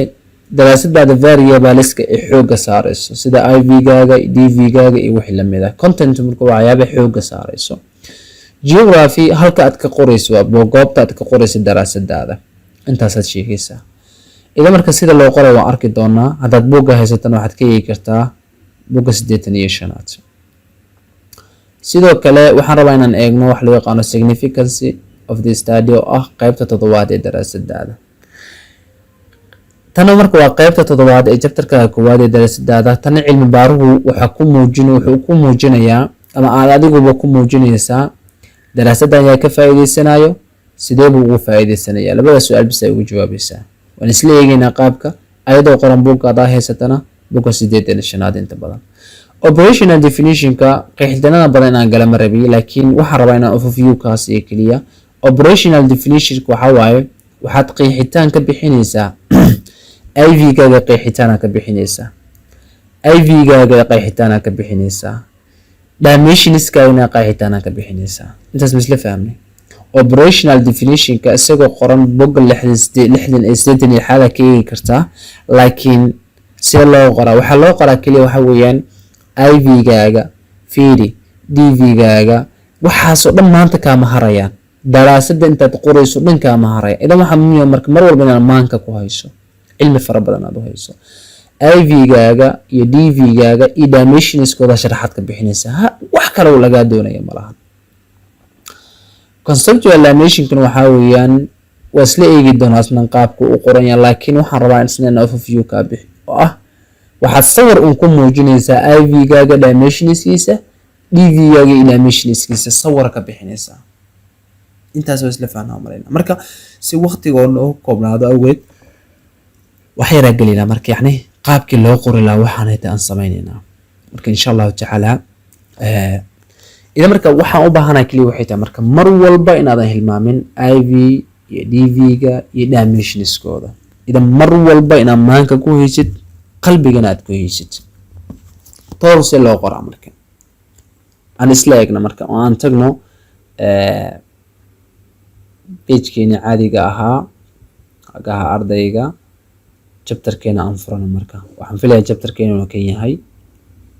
daraasadaada variableska ee xooga saarayso sida IV-gaaga DV-gaaga iyo wixii la mid ah. content marka waa waxyaabo xooga saarayso. geography halka aad ka qorayso waa goobta aad ka qorayso daraasadaada intaas aad sheegaysaa. idan marka sida loo qoro waan arki doonaa. haddaad buugga haysatana waxaad ka eegi kartaa buugga 85aad. sidoo kale waxaan rabaa inaan eegno wax loo yaqaano significance of the study oo ah qaybta 7aad ee daraasadaada. tan marka waa qaybta toddobaad ee chapterka koowaad ee darasadaada. tan cilmi baaruhu wuxuu ku muujinayaa ama aad adiguba ku muujinaysaa daraasadan ayaa ka faa'iideysanayo, sidee buu ugu faa'iideysanayaa. labada su'aal bis ay ugu jawaabaysaa. waan isla eegaynaa qaabka ayadoo qoran buugga aad haysatana buugga 85aad inta badan. operational definitionka qeexitaanada badan aan galama rabi, laakiin waxaan rabaa inaan overview kaas iyo kaliya. operational definitionka waxa waaye waxaad qeexitaan ka bixinaysaa IV-gaaga qeexitaan ka bixinaysaa, IV-gaaga qeexitaan ka bixinaysaa, dimensionskaaga qeexitaan ka bixinaysaa. intaas ma isla fahmay? operational definitionka isagoo qoran boga 68 ka eegi kartaa, laakiin see loo qoraa? waxaa loo qoraa kaliya waxa weeyaan IV-gaaga fiiri, DV-gaaga waxaasoo dhan maanta kaama harayaan. daraasada intaad qorayso dhan kaama haraya. idan waxaa muhiim ah marka mar walba inaad maanka ku hayso, cilmi fara badan aad u hayso. IV-gaaga iyo DV-gaaga iyo dimensionskooda sharaxaad ka bixinaysaa. wax kale oo lagaa doonaya malaha. conceptual dimensionkan waxaa weeyaan waa isla eegi doonaa isna qaabka u qoran yahay, laakiin waxaan rabaa in isna overview ka bixi oo ah waxaad sawir ku muujinaysaa IV-gaaga dimensionskiisa, DV-gaaga iyo dimensionskiisa sawir ka bixinaysaa. intaas oo isla fahnaa malayna. marka si waqtigoona u koobnaado awgeed waxay raagelinaa marka yacni qaabkii loo qori lahaa waxaan hayta aan samaynaynaa. marka insha allahu tacaala idan marka waxaan u baahanahay kaliya waxay tahay marka mar walba inaadan hilmaamin IV iyo DV-ga iyo dimensionskooda. idan mar walba inaad maanka ku haysid, qalbigana aad ku haysid. toor si loo qoraa marka aan isla eegna marka oo aan tagno page-keena caadiga ahaa xagaha ardayga chapterkeena aan furano. marka waxaan filayaa chapterkeena inuu kan yahay.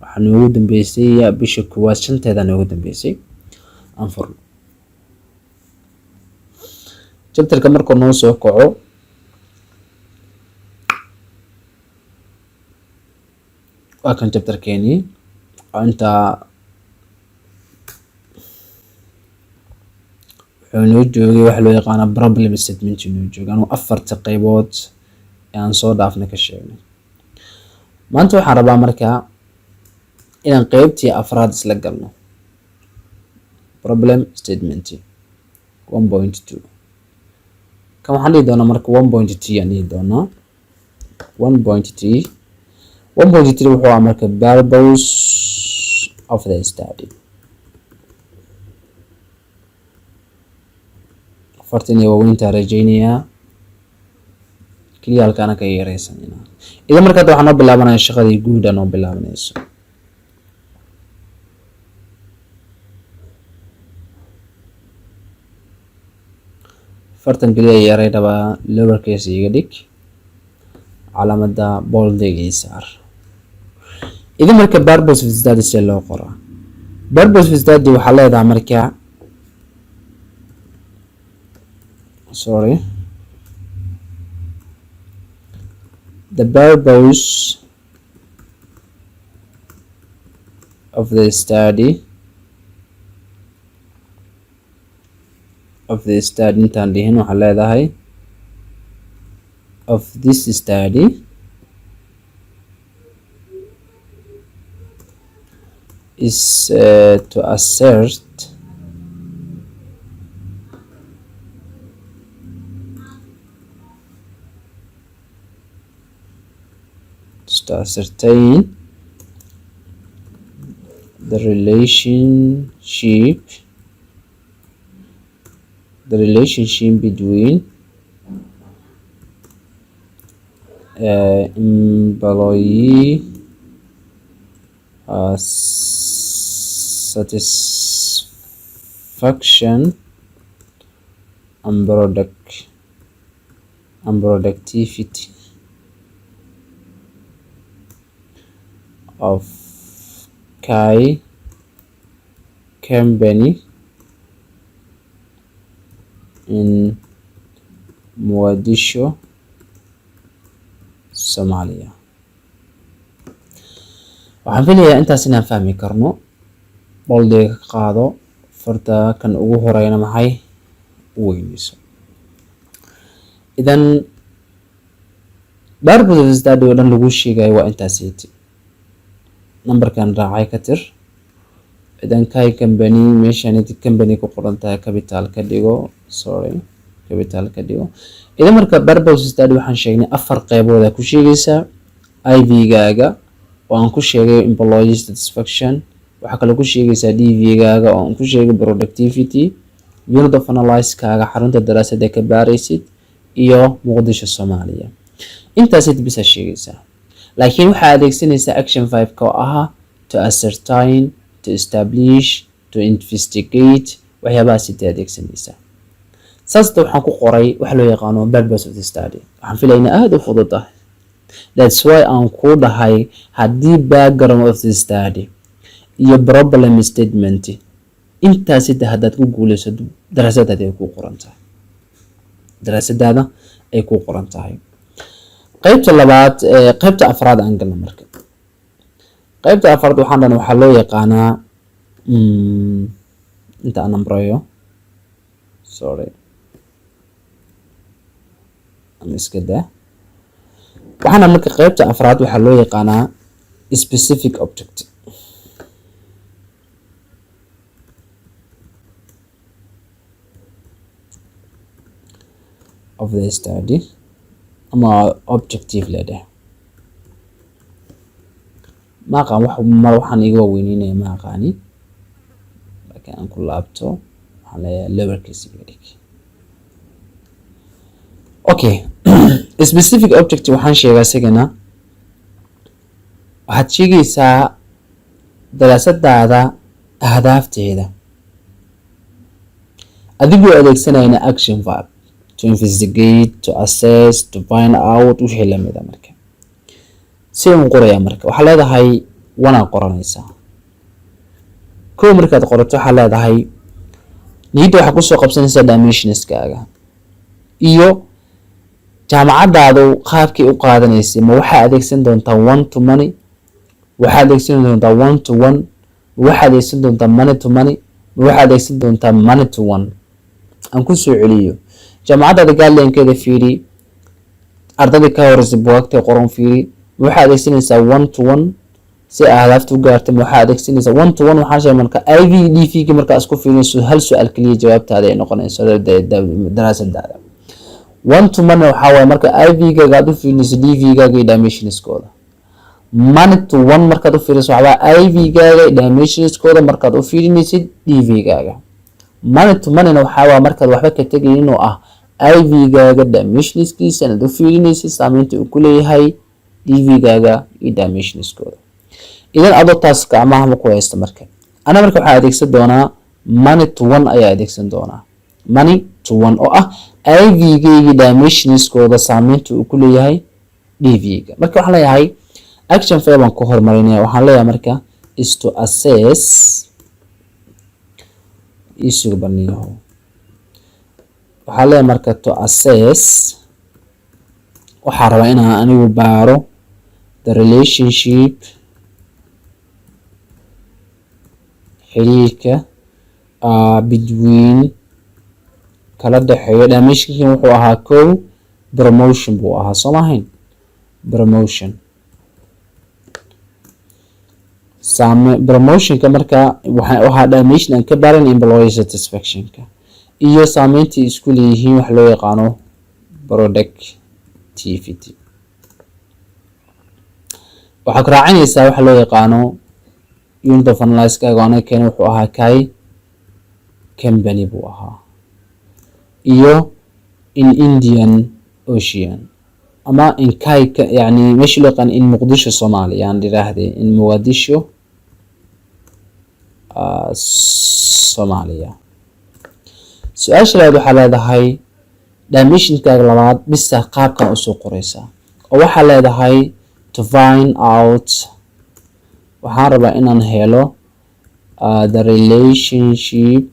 waxaa noogu dambeysay bisha koowaad 5teeda noogu dambeysay aan furno. chapterka markuu noo soo kaco waa kan chapterkeenii inta wuxuu noo joogay waxa loo yaqaana problem statement inuu joogo. anuu 4 qaybood aan soo dhaafnay ka sheegnay. maanta waxaan rabaa markaa inaan qaybtii afraad isla galno. problem statement 1.2 kan waxaan dhihi doonaa marka 1.3 aan dhihi doonaa. 1.3 wuxuu ah marka purpose of the study. fartan iyo waaweynta rajaynayaa kaliya halkaana ka yareysanayna. idan marka hadda waxaan noo bilaabanayaa shaqadii guud aan noo bilaabanayso. fartan kaliya yaray rabaa lower case iga dhig, calaamada bold iga saar. idan marka purpose of the study si loo qoraa. purpose of the study waxaa leedahay marka the purpose of the study intaan dhihin waxaa leedahay of this study is to assert to ascertain the relationship between employee satisfaction and productivity of company in Mogadishu, Somalia. waxaan filayaa intaas inaan fahmi karno. boldega ka qaado, farta kan ugu horeyna maxay u weynayso. idan purpose of study oo dhan lagu sheegayo waa intaasiti numberkan raacay ka tir idan kai company meeshaniti company ku qoran tahay capital ka dhigo capital ka dhigo idan marka purpose of study waxaan sheegnay afar qaybood ku sheegaysaa IV gaaga oo aan ku sheegay employee satisfaction waxa kale ku sheegaysaa DV gaaga oo aan ku sheegay productivity unit of analysis kaaga xarunta daraasadda ka baaraysid iyo Muqdisho Soomaaliya intaas bisa sheegaysaa laakiin waxa adeegsanaysaa action 5 ka oo ah to ascertain to establish to investigate waxyaabaha sidii adeegsanaysaa saasta waxaan ku qoray waxa loo yaqaano purpose of the study waxaan filaynaa aad u fududahay that's why aan ku dhahay haddii background of the study iyo problem statement intaas sidii haddaad ku guulaysato daraasadaada ay ku qoran tahay daraasadaada ay ku qoran tahay qaybta labaad qaybta afraad aan galno marka qaybta afraad waxaan dhan waxa loo yaqaanaa inta aan amrayo iskada waxaana marka qaybta afraad waxa loo yaqaanaa specific object of the study ama objective leedahay ma aqaan waxaan iga weyniinaya ma aqaani laakiin aan ku laabto waxaan leeyahay lowercase dhig okay specific object waxaan sheegaa isagana waxaad sheegaysaa daraasadaada ahdaafteeda adigoo adeegsanayna action verb to investigate to assess to find out wixii la mid ah marka si aan qorayaa marka waxa leedahay wana qoranaysaa koo markaad qorato waxa leedahay niyada waxa ku soo qabsanaysaa dimensionskaaga iyo jaamacadaadu qaabkii u qaadanaysay ma waxa adeegsan doontaa one to many waxa adeegsan doontaa one to one waxa adeegsan doontaa money to money waxa adeegsan doontaa money to one aan ku soo celiyo jaamacadaada guideline-keeda fiiri ardayda ka horeysay buugagta qoran fiiri waxa adeegsanaysaa one to one si ahdaafta u gaartay waxa adeegsanaysaa one to one waxa sheegay marka IVDF ki marka isku fiirinayso hal su'aal kaliya jawaabtaada ay noqonayso daraasadaada one to many waxa way marka IV gaaga aad u fiirinayso DV gaaga iyo dimensionskooda money to one marka aad u fiirinayso waxa IV gaaga iyo dimensionskooda marka aad u fiirinaysid DV gaaga money to money waxa way marka waxba ka tagayeen oo ah IV gaaga dimensionskiisa aad u fiirinaysid saameynta uu ku leeyahay DV gaaga iyo dimensionskooda idan adoo taas gacmaha ku haysta marka ana marka waxa adeegsan doonaa money to one ayaa adeegsan doonaa money to one oo ah IV gaaga dimensionskooda saameynta uu ku leeyahay DV ga marka waxaan leeyahay action verb aan ku hormarinaya waxaan leeyahay marka is to assess issue baniyo waxaan leeyahay marka to assess waxaan rabaa inaan anigu baaro the relationship xiriirka between kala dhaxeeyo dimensionkan wuxuu ahaa kow promotion buu ahaa Soomaalian promotion promotionka marka waxa ahaa dimension aan ka baran employee satisfaction-ka iyo saameyntii isku leeyihiin wax loo yaqaano productivity waxa ku raacinaysaa wax loo yaqaano unit of analysis kaaga ana keen wuxuu ahaa kai company buu ahaa iyo in Indian Ocean ama in kai yani meeshii loo yaqaan in Muqdisho Soomaaliya aan dhiraahday in Muqdisho Soomaaliya su'aasha labaad waxa leedahay dimensionkaaga labaad bisa qaabkan u soo qoraysaa oo waxa leedahay to find out waxaan rabaa inaan helo the relationship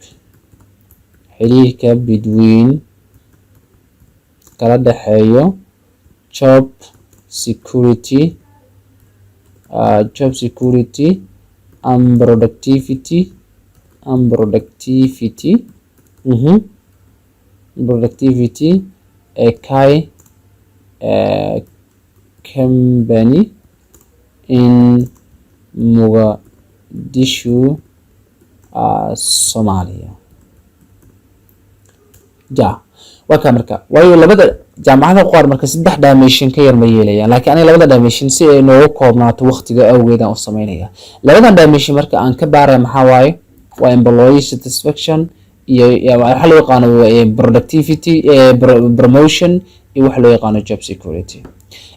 xiriirka between kala dhaxeeyo job security and productivity kai company in Mogadishu, Somalia. Ja waa ka marka waayo labada jaamacada qaar marka saddex dimension ka yar ma yeelayaan laakiin aniga labada dimension si ay noogu koobnaato waqtiga awgeed aan u sameynaya labadan dimension marka aan ka baaray maxaa waaye waa employee satisfaction iyo waxa loo yaqaano productivity promotion iyo waxa loo yaqaano job security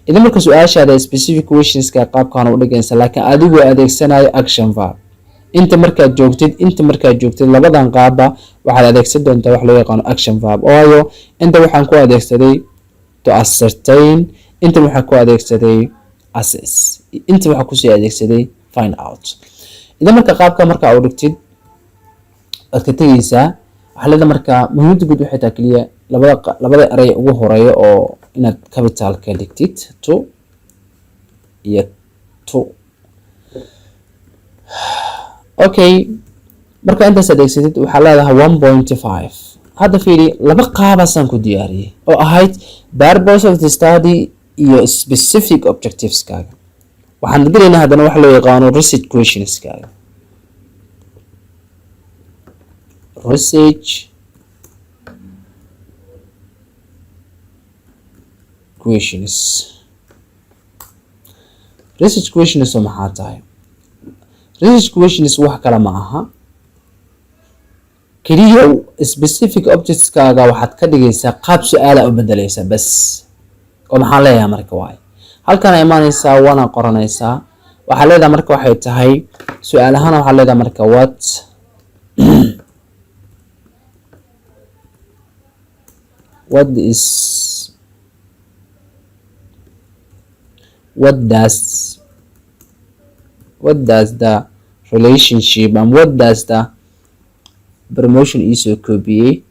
idan marka su'aashaada specific questions ka qaabkaan u dhigaysa laakiin adigu adeegsanayo action verb inta markaad joogtid labadan qaabba waxaad adeegsan doontaa wax loo yaqaano action verb ooyo inta waxaan ku adeegsaday to ascertain inta waxaan ku adeegsaday assess inta waxaan ku sii adeegsaday find out idan marka qaabka marka aad dhigtid aad ka tagaysaa waxa leedahay marka muhiimada guud waxay tahay kaliya labada eray ugu horeeya oo inaad capital ka dhigtid to iyo to okay marka intaas adeegsatid waxaa leedahay 1.5 hadda fiiri laba qaabasaan ku diyaariyey oo ahayd purpose of the study iyo specific objectives kaaga waxaan gelaynaa haddana waxa loo yaqaano research questions kaaga research questions oo maxaa tahay research questions wax kale ma aha kaliya specific objects kaaga waxaad ka dhigaysaa qaab su'aala u bedelaysa bas oo maxaa leeyahay marka waay halkan ay imaanaysaa wana qoranaysaa waxa leedahay marka waxay tahay su'aalahan waxa leedahay marka what does the relationship and what does the promotion iso kobiyey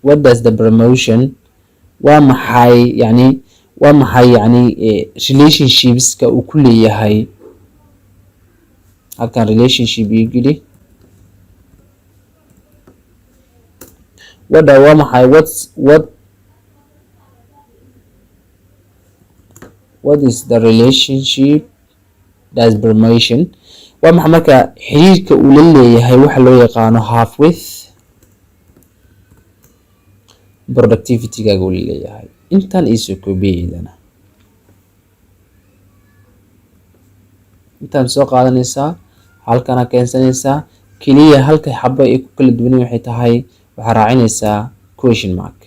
what does the promotion waa maxay yani relationshipska uu ku leeyahay halkan relationship iyo geli waa maxay what is the relationship does promotion waa maxay marka xiriirka uu la leeyahay waxa loo yaqaano half with productivity gaaga uu leeyahay intan iso koobiyeedana intan soo qaadanaysaa halkana keensanaysaa kaliya halka xabo ay ku kala duwan waxay tahay waxaa raacinaysaa question mark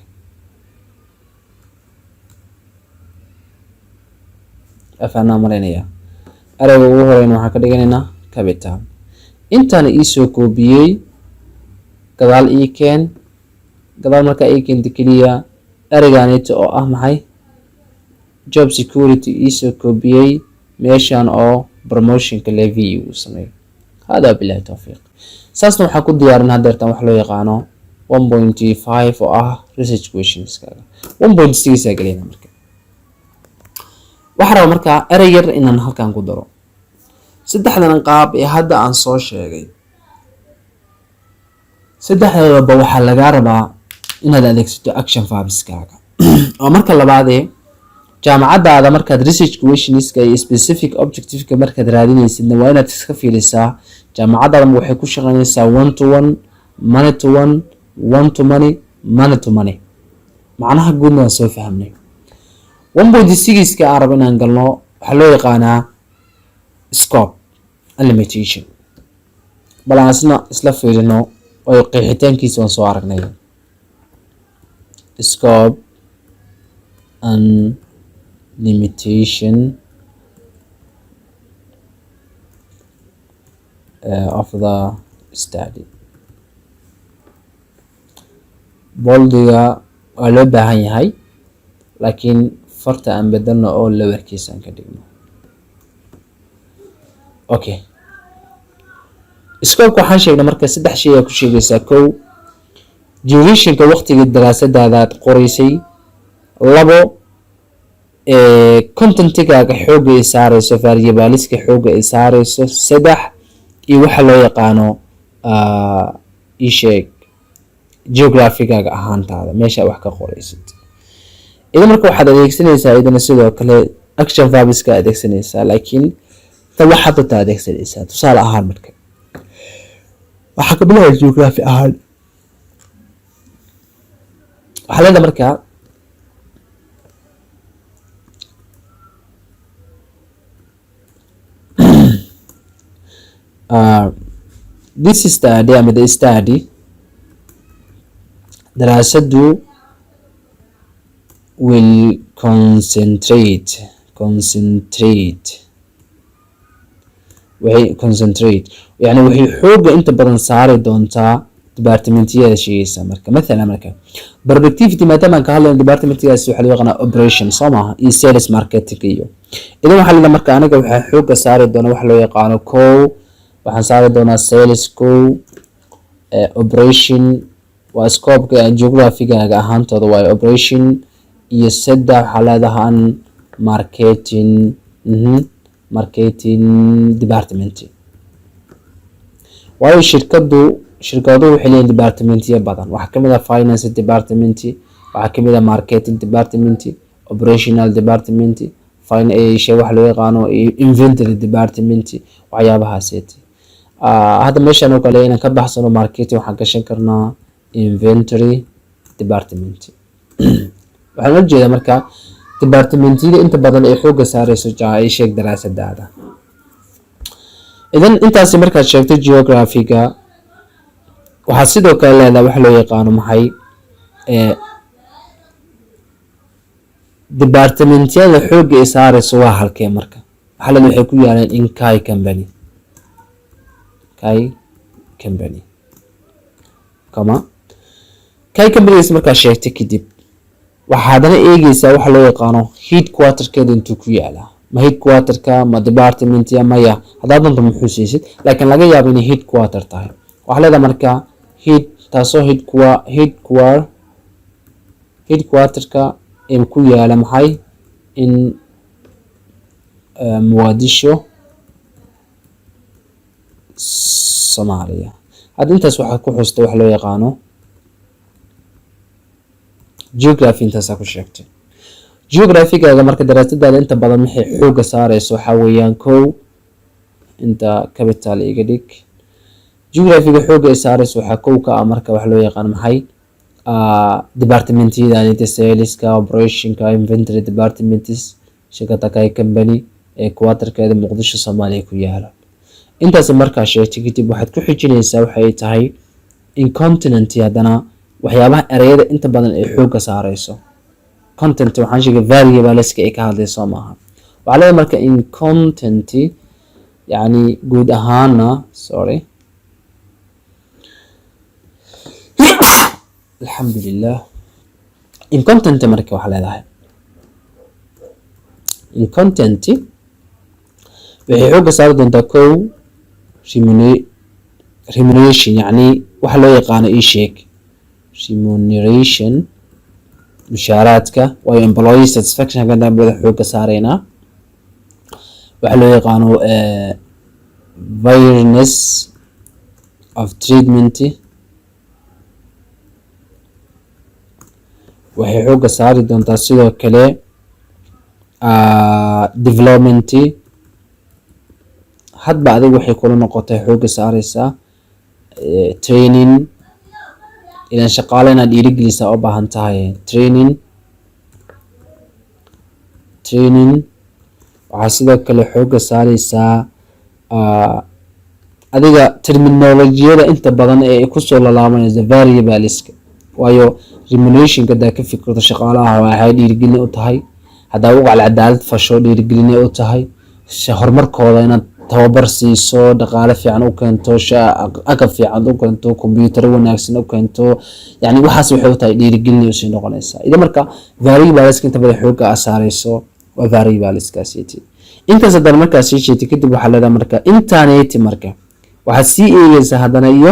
afana mareynaya erayga ugu horeyna waxaan ka dhiganaynaa capital intaana iisoo koobiyey gadaal ii keen gadaal markaa ii keenta keliya ereygaanita oo ah maxay job security iisoo koobiyey meeshan oo promotionka levy uu sameeyo hada billahi tawfiiq saasna waxaan ku diyaarin hadeertan wax loo yaqaano 1.5 oo ah research questions kaaga 1.6 galeyna marka waxaan rabaa marka erey yar inaan halkan ku daro saddexdan qaab ee hadda aan soo sheegay saddexdaba waxaa laga rabaa inaad adeegsato action verbs kaaga oo marka labaadee jaamacadaada markaad research questionska iyo specific objectiveka markaad raadinaysidna waa inaad iska fiirisaa jaamacadaada waxay ku shaqeynaysaa 1 to 1 money to 1 1 to money money to money macnaha guudna waa soo fahamnay 1.6 ka aan rabo inaan galno waxaa loo yaqaanaa scope and limitation balaasna isla fiirino oo qeexitaankiisa waan soo aragnay scope and limitation of the study boldiga waa loo baahan yahay laakiin farta aan bedelno oo lowerkiisa aan ka dhigno okay scope waxaan sheegnay marka saddex shay ayaa ku sheegaysaa kow durationka waqtiga daraasadaada aad qoraysay labo contentigaaga xooga ay saarayso variableska xooga ay saarayso saddex iyo waxa loo yaqaano ii sheeg geographigaaga ahaantaada meesha wax ka qoraysid idan marka waxaad adeegsanaysaa idana sidoo kale action verbs ka adeegsanaysaa, laakiin tan waxaad u adeegsanaysaa tusaale ahaan marka waxaa ka bilaabay geography ahaan waxaa leedahay marka this study ama the study daraasadu will concentrate yani waxay xooga inta badan saari doontaa departmentiyada shaqeysa marka mathalan marka productivity maadaama aan ka hadlayno departmentiyadaas waxaa loo yaqaanaa operation soo maaha iyo sales marketing iyo idan waxaa leedahay marka anaga waxaa xooga saari doona waxa loo yaqaano waxaan saari doonaa sales operation waa scope-ka geography-gaaga ahaantooda waa operation iyo saddex waxaa leedahan marketing department waayo shirkaduhu waxay leeyihin departmentyo badan waxaa kamid ah finance department, waxaa kamid ah marketing department, operational department, waxa loo yaqaano inventory department, waxyaabahaaseti hadda meeshan oo kale inaan ka baxsano marketing waxaan gashan karnaa inventory department waxaan la jeedaa marka departmentyada inta badan ay xooga saareyso ay sheeg daraasadaada. idan intaasi markaad sheegto geography-ga waxaad sidoo kale leedahay waxa loo yaqaano maxay departmentyada xooga ay saareyso waa halkee marka waxaa leedahay waxay ku yaalaan in Kai company Kai companies markaad sheegtay kadib waxaa haddana eegeysaa waxa loo yaqaano headquarterkeeda intuu ku yaalaa ma headquarterka ma departmentya maya haddaad doonto muxuu siisid laakiin laga yaabo inay headquarter tahay waxaa leedahay marka taasoo headquarterka in ku yaala maxay in Mogadisho Soomaaliya hadda intaas waxaa ku xusta waxa loo yaqaano geography intaasaa ku sheegtay geography-gaaga marka daraasadaada inta badan maxay xooga saareyso waxaa weeyaan inta capital iga dhig geography-ga xooga ay saareyso waxaa ka ah marka waxa loo yaqaan maxay departmentyada saleska operationka inventory departments shirkadda Kai company ee quarterkeeda Muqdisho Soomaaliya ku yaala intaas markaa sheegtay kadib waxaad ku xijinaysaa waxay tahay in continent haddana waxyaabaha ereyada inta badan ay xooga saareyso content waxaan sheegay variableska ay ka hadlayso maaha waxaa leedahay marka in content yani guud ahaana alxamdulilah in content marka waxaa leedahay in content waxay xooga saari doontaa remuneration yani waxa loo yaqaano sheeg remuneration mushaaraadka waayo employee satisfaction haddaan wada xooga saareynaa waxa loo yaqaano fairness of treatment waxay xooga saari doontaa sidoo kale development hadba adiga waxay kula noqotay xooga saareysaa training idan shaqaale inaad dhiirigelisaa u baahan tahay training waxaa sidoo kale xooga saareysaa adiga terminolojiyada inta badan ee kusoo lalaabanaysa variableska waayo remunerationka hadaa ka fikirto shaqaalaha waxay dhiirigelin u tahay haddaa u cadaalad fasho dhiirigelin u tahay horumarkooda inaad tababar siiso dhaqaale fiican u keento agab fiican u keento computer wanaagsan u keento yani waxaas waxay u tahay dhiirigelin usii noqonaysaa idan marka variableska inta badan xooga saareyso waa variableskaasiti intaas haddana markaa sii jeetay kadib waxaa leedahay marka internet marka waxaad sii eegeysaa haddana iyo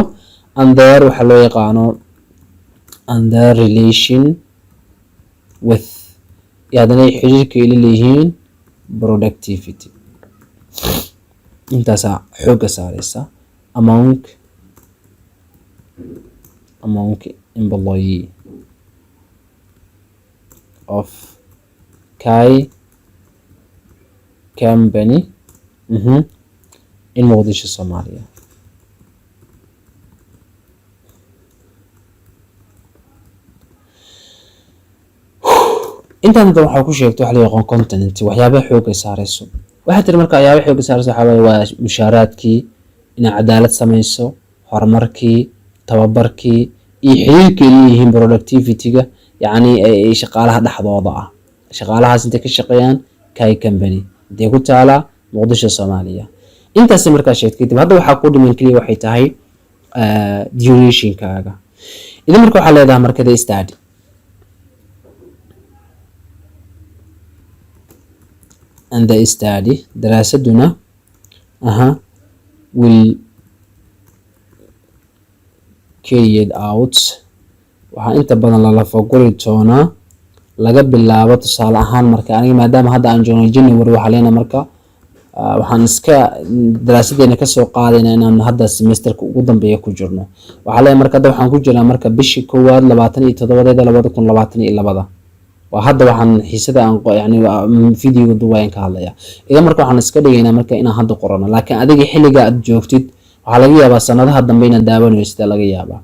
under waxaa loo yaqaano under relation with haddana ay xiriirka ila leeyihiin productivity intaasaa xooga saareysa among employee of Kai Company in Muqdisho, Soomaaliya. intaan hadda waxaa ku sheegto waxa la yaqaan content, waxyaabaha xoogga saarayso. waxaa tiri marka waxyaabaha xoogga saarayso waxaa waaye waa mushaaraadkii, inay cadaalad samayso, horumarkii, tababarkii iyo xiriirka ay leeyihiin productivity-ga, yacni ay shaqaalaha dhexdooda ah. shaqaalahaas intay ka shaqeeyaan Kai Company intay ku taalaa Muqdisho, Soomaaliya. intaas markaa sheegtay kadib hadda waxaa ku dhiman kaliya waxay tahay durationkaaga. idan marka waxaa leedahay marka the study and the study daraasaduna will carried out waxaa inta badan lala faguri doonaa laga bilaabo tusaale ahaan marka aniga maadaama hadda aan joogno January waxaa leena marka waxaan iska daraasadeena ka soo qaadayna inaan hadda semesterka ugu dambeeya ku jirno. waxaa leeyahay marka hadda waxaan ku jirnaa marka bishii koowaad 27 2022 waa hadda waxaan xiisada aan yani video duwayaan ka hadlaya. idan marka waxaan iska dhigaynaa marka inaan hadda qorano, laakiin adiga xilliga aad joogtid waxaa laga yaabaa sanadaha dambe inaad daawanayso sida laga yaabaa.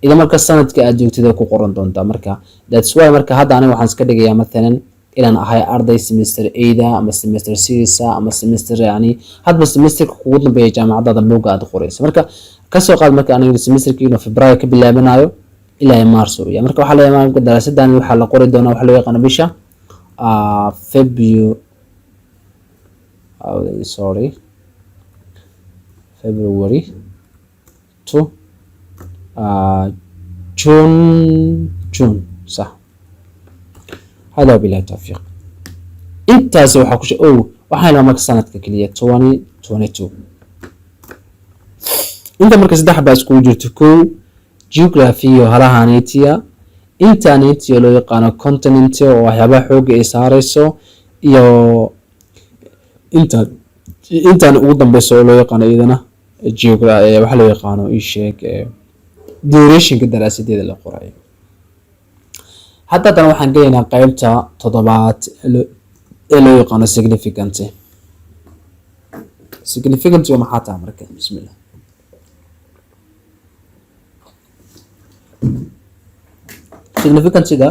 idan marka sanadka aad joogtid ku qoran doontaa marka that's why marka hadda aniga waxaan iska dhigayaa مثلا inaan ahay arday semester 8 ama semester 6 ama semester yani hadba semesterka kugu dambeeya jaamacadda buuga aad qorayso. marka ka soo qaad marka aniga semesterkiina February ka bilaabanayo ilaa March oo marka waxaa leeyahay marka daraasadan waxaa la qori doonaa waxa loo yaqaan bisha February to June صح. هذا وبالله التوفيق. intaas waxaa ku waxaa la marka sanadka kaliya 2022. inta marka saddex baa isku jirto geography iyo halahanetiya, internet iyo loo yaqaan continent oo waxyaabaha xoogga ay saarayso, iyo intaan ugu dambayso oo loo yaqaan iyadana geography waxa loo yaqaan sheeg durationka daraasadeeda la qorayo. hadda tan waxaan gelaynaa qaybta 7aad ee loo yaqaan significance. waa maxaa tahay marka? bismillah. significance-ga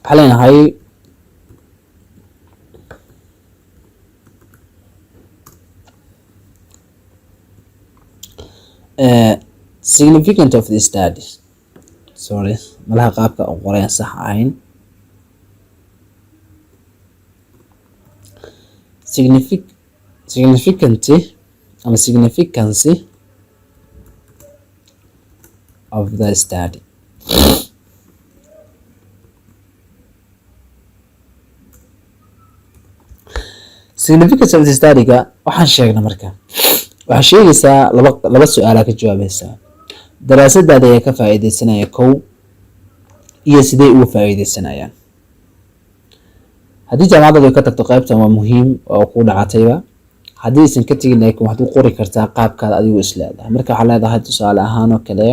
waxaa leenahay significance of the study. malaha qaabka u qoreen sax ahayn. significance of the study. significance of the study-ga waxaan sheegnay marka waxaa sheegaysaa laba su'aal ka jawaabaysaa. daraasadaada ayaa ka faa'iideysanaya kow iyo sidee uga faa'iideysanayaan. haddii jaamacadda ka tagto qaybtan waa muhiim oo ku dhacatayba. haddii aysan ka tagin laakiin waxaad u qori kartaa qaabkaad adigu isleedahay. marka waxaa leedahay tusaale ahaan oo kale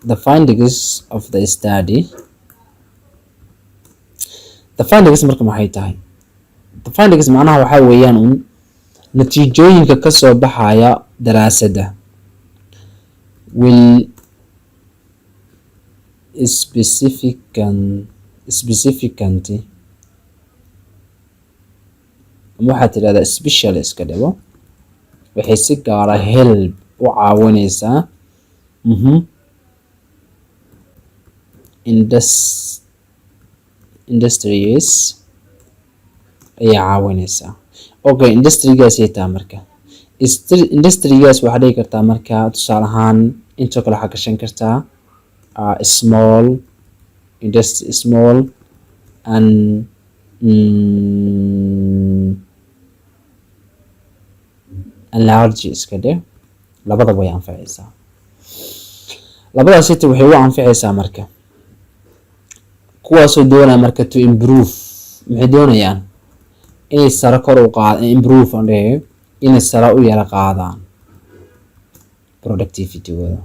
the findings of the study. the findings marka maxay tahay? the findings macnaha waxaa weeyaan natiijooyinka ka soo baxaya daraasadda will specificant waxaa tirahdaa special iska dhigo waxay si gaara help u caawinaysaa industries ayay caawinaysaa. okay, industrygaas ay tahay marka industrygaas waxaa dhigi kartaa marka tusaale ahaan intoo kale waxaa gashan kartaa small and large iska dhe labadaba way anfacaysaa. labadaas sita waxay u anfacaysaa marka kuwaasoo doonaya marka to improve. maxay doonayaan inay sare kor u qaadaan, improve aan dhahayo, inay sare u yara qaadaan productivity-gooda.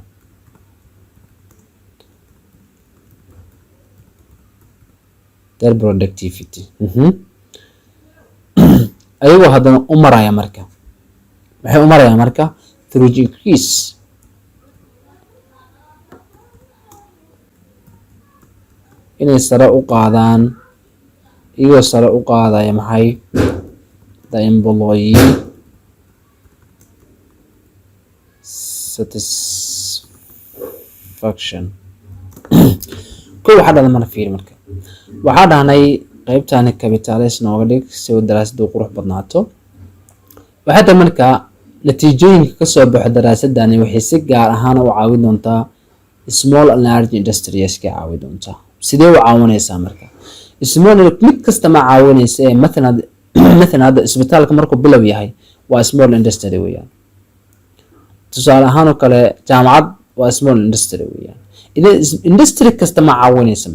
Their productivity. Ayagoo haddana u maraya marka waxay u marayaan marka through increase inay sare u qaadaan, iyagoo sare u qaadaya maxay the employee satisfaction. kow waxaa dhahda mana fiiri marka waxaa dhahnay qaybtani capitalize nooga dhig si uu daraasadu qurux badnaato. waxaa tahay marka natiijooyinka kasoo baxo daraasadani waxay si gaar ahaan u caawin doontaa small and large industries ka caawin doontaa. sidee u caawinaysaa marka small mid kasta ma caawinaysa ee mathalan hadda isbitaalka markuu bilow yahay waa small industry weeyaan. tusaale ahaan oo kale jaamacad waa small industry weeyaan. industry kasta ma caawinaysa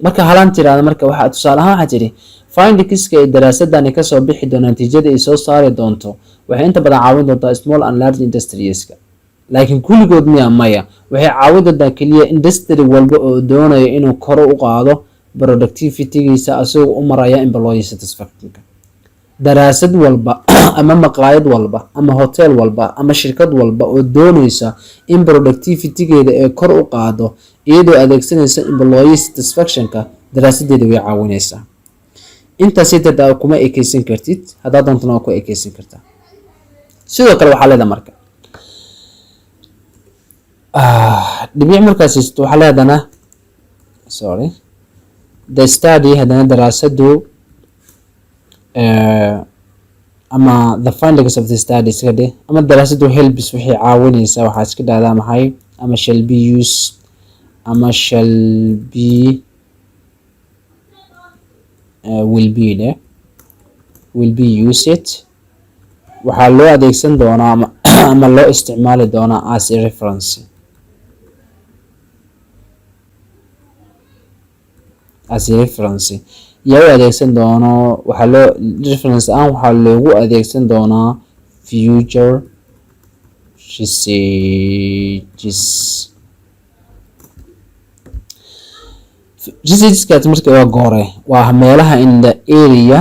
marka halaan tiraahdo marka waxa tusaale ahaan waxaa tiri findingska ee daraasadani kasoo bixi doona natiijada ay soo saari doonto waxay inta badan caawin doontaa small and large industrieska, laakiin kulligood maya waxay caawin doontaa keliya industry walba oo doonayo inuu kor u qaado productivity-giisa asagoo u maraya employee satisfaction-ka. daraasad walba ama maqaayad walba ama hotel walba ama shirkad walba oo doonaysa in productivity-geeda ay kor u qaado iyadoo adeegsanaysa employee satisfaction-ka daraasadeeda way caawinaysaa. intaasi tada kuma ekeysan kartid, haddaad doontana waa ku ekeysan kartaa. sidoo kale waxaa leedahay marka dhibic markaas waxaa leedana the study haddana daraasadu ama the findings of the study iska dheh ama daraasadu helps waxay caawinaysaa waxaa iska dhahdaa maxay ama shall be used ama shall be will be used waxaa loo adeegsan doonaa ama loo isticmaali doonaa as a reference yaa u adeegsan doono waxaa loo reference waxaa loogu adeegsan doonaa future researches marka waa goore waa meelaha in the area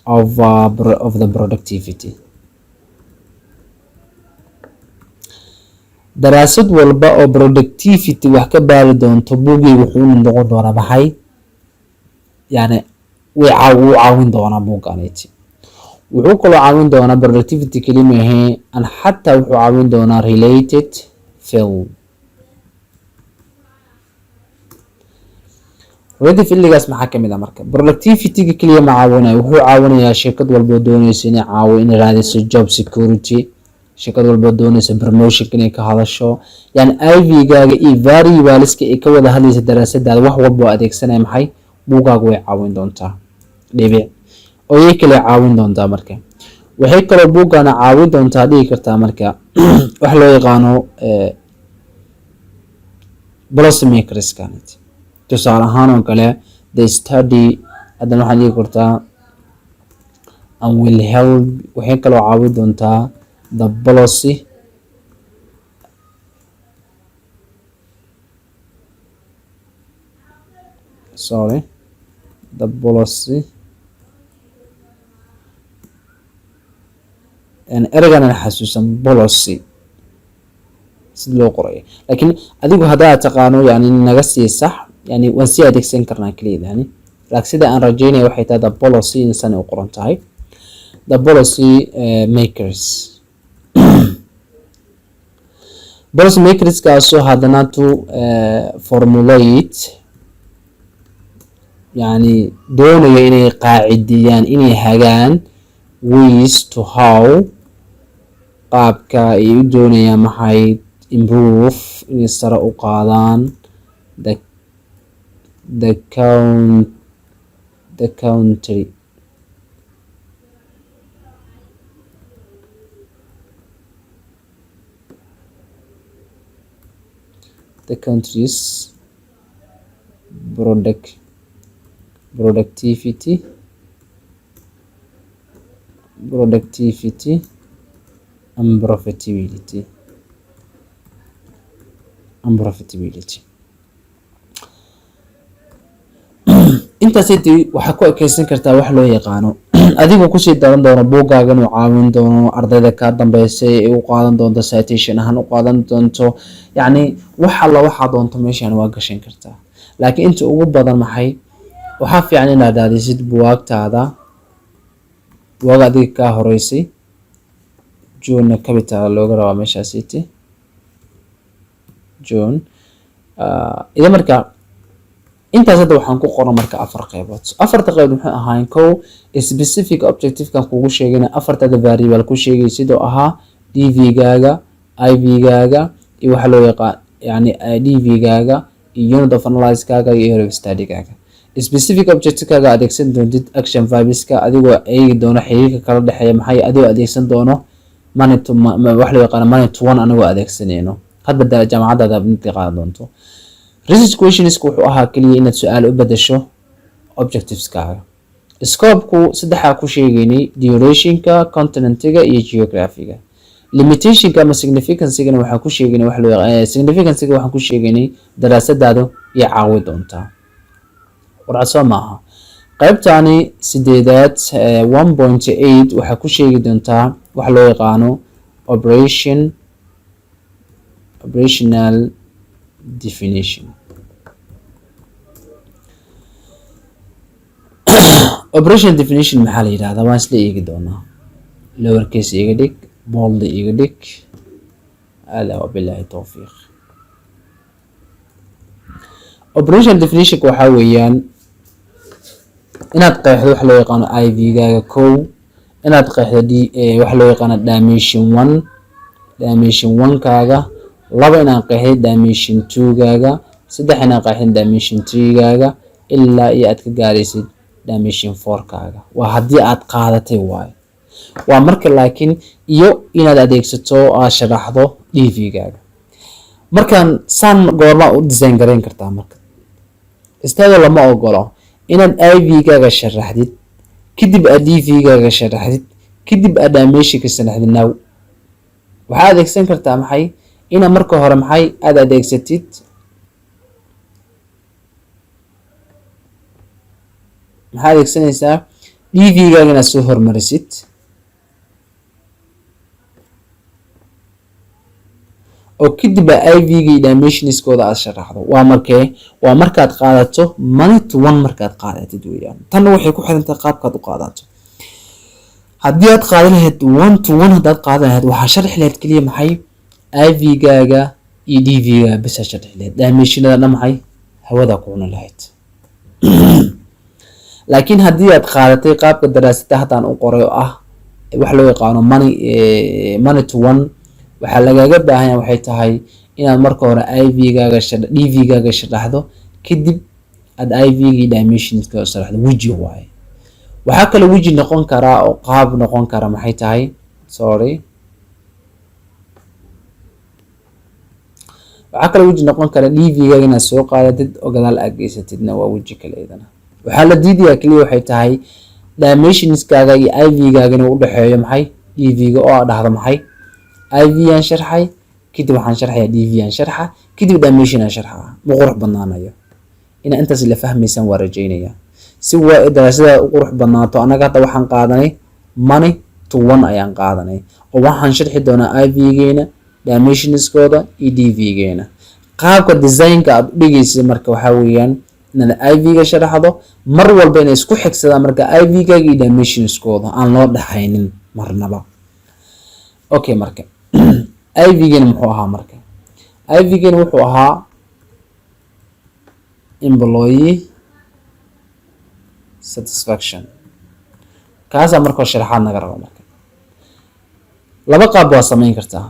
of the productivity. daraasad walba oo productivity wax ka baari doonto buugay wuxuu noqon doonaa maxay yani wuu caawin doonaa buugaaneti. wuxuu kaloo caawin doonaa productivity kelimahe an xataa wuxuu caawin doonaa related field. fieldigaas maxaa kamid ah marka productivity-ga keliya ma caawinayo, wuxuu caawinayaa shirkad walboo doonaysa inay raadiso job security, shirkad walboo doonaysa promotion inay ka hadasho, yani IV-gaaga iyo variableska ay ka wada hadlaysa daraasadaada wax walboo adeegsanaya maxay buugaaga way caawin doontaa. dhibic oo yay kale caawin doontaa marka waxay kaloo buugana caawin doontaa dhigi kartaa marka wax loo yaqaano policy makers kanit. tusaale ahaan oo kale the study haddana waxaad dhigi kartaa and will help waxay kaloo caawin doontaa the policy ereygan xasuusan policy sida loo qorayo, laakiin adigu haddaad taqaano yani naga sii sax yani waan sii adeegsan karnaa keliya yani laakiin sida aan rajeynaya waxay tahay the policy insan u qoran tahay the policy makers. policy makers kaasoo haddana to formulate yani doonayo inay qaacidiyaan inay hagaan ways to how qaabka ay u doonayaan maxay improve inay sare u qaadaan the country the country's productivity productivity and profitability. intaasiti waxaa ku ekeysan kartaa wax loo yaqaano adigoo kusii daran doono buuggaaga inuu caawin doono ardayda kaa dambeysay ay u qaadan doonto citation ahaan u qaadan doonto yacni wax alla waxaa doonto meeshaan waa gashan kartaa laakiin inta ugu badan maxay waxaa fiican inaad raadisid buwaagtaada buwaag adiga kaa horeysay June capital looga rabaa meeshaasiti June ida marka intaas hadda waxaan ku qoran marka afar qaybood afarta qaybood waxay ahaayeen kow specific objective kan kugu sheegayna afartada variable ku sheegay sidoo ahaa dv gaaga iv gaaga iyo waxa loo yaqaan yani dv gaaga iyo unit of analysis gaaga iyo area of study gaaga specific objective kaaga adeegsan doontid action verbs ka adigoo eegi doono xiriirka kala dhaxeeya maxay adigoo adeegsan doono money to wax loo yaqaan money to one anagoo adeegsanayno hadda jaamacadda mid qaadan doonto research questions wuxuu ahaa kaliya inaad su'aal u bedesho objectives kaaga scope-ku saddexa ku sheegaynay duration-ka continent-ga iyo geography-ga limitation-ka ama significance-gana waxaan ku sheegaynay wax loo yaqaan significance-ga waxaan ku sheegaynay daraasadaadu iyo caawi doontaa warcad soo maaha qaybtani sideedaad 1.8 waxaa ku sheegi doontaa wax loo yaqaano operational definition. Operational definition maxaa la yiraahdaa waan isla eegi doonaa lower case iga dhig bold iga dhig ala wabillahi tawfiiq. Operational definition waxa weeyaan inaad qeexdo wax loo yaqaano IV gaaga kow inaad qeexdo wax loo yaqaano dimension 1 kaaga laba inaan qeexdo dimension 2 gaaga saddex inaan qeexdo dimension 3 gaaga ilaa iyo aad ka gaaraysid dimension 4 kaaga waa haddii aad qaadatay waay waa marka laakiin iyo inaad adeegsato aad sharaxdo DV gaaga markaan san goorma u design gareyn kartaa marka istaado lama ogolo inaad IV gaaga sharaxdid kadib aad DV gaaga sharaxdid kadib aad dimension ka sharaxdid now waxaad adeegsan kartaa maxay ina marka hore maxay aad adeegsatid maxaad adeegsanaysaa DV gaaga inaad soo hormarisid oo kadib IV ga dimensionskooda aad sharaxdo waa markaad qaadato money to one markaad qaadatid weeyaan tan waxay ku xiran tahay qaabkaad u qaadato haddii aad qaadan lahayd 1 to 1 hadaad qaadan lahayd waxaa sharx lahayd kaliya maxay IV gaaga iyo DV gaaga bas sharx lahayd dimensionada maxay hawada ku cuni lahayd laakiin haddii aad qaadatay qaabka daraasada haddaan u qoray oo ah wax loo yaqaano money to one waxaa lagaaga baahan yahay waxay tahay inaad marka hore IV gaaga DV gaaga sharaxdo kadib aad IV ga dimensionska sharaxdo wiji waaye waxaa kale wiji noqon karaa oo qaab noqon kara maxay tahay waxaa kale wiji noqon kara DV gaaga inaad soo qaadatid oo gadaal aad geysatidna waa wiji kale idana waxaa la diidayaa kaliya waxay tahay dimensionskaaga iyo IV gaaga inuu u dhaxeeyo maxay DV ga oo aad dhahdo maxay IV aan sharxay kadib waxaan sharxayaa DV aan sharxa kadib dimension aan sharxa ma qurux badnaanayo ina intaas la fahmaysan waa rajaynaya si waa daraasada u qurux badnaato anaga hadda waxaan qaadanay money to one ayaan qaadanay oo waxaan sharxi doonaa IV geena dimensionskooda iyo DV geena qaabka design-ka aad u dhigaysid marka waxa weeyaan inaad IV ga sharaxdo mar walba inay isku xigsadaan marka IV ga iyo dimensionskooda aan loo dhaxaynin marnaba okay marka IV gana muxuu ahaa marka IV gana wuxuu ahaa employee satisfaction kaasa marka sharaxaad naga rabo marka laba qaab waa samayn kartaa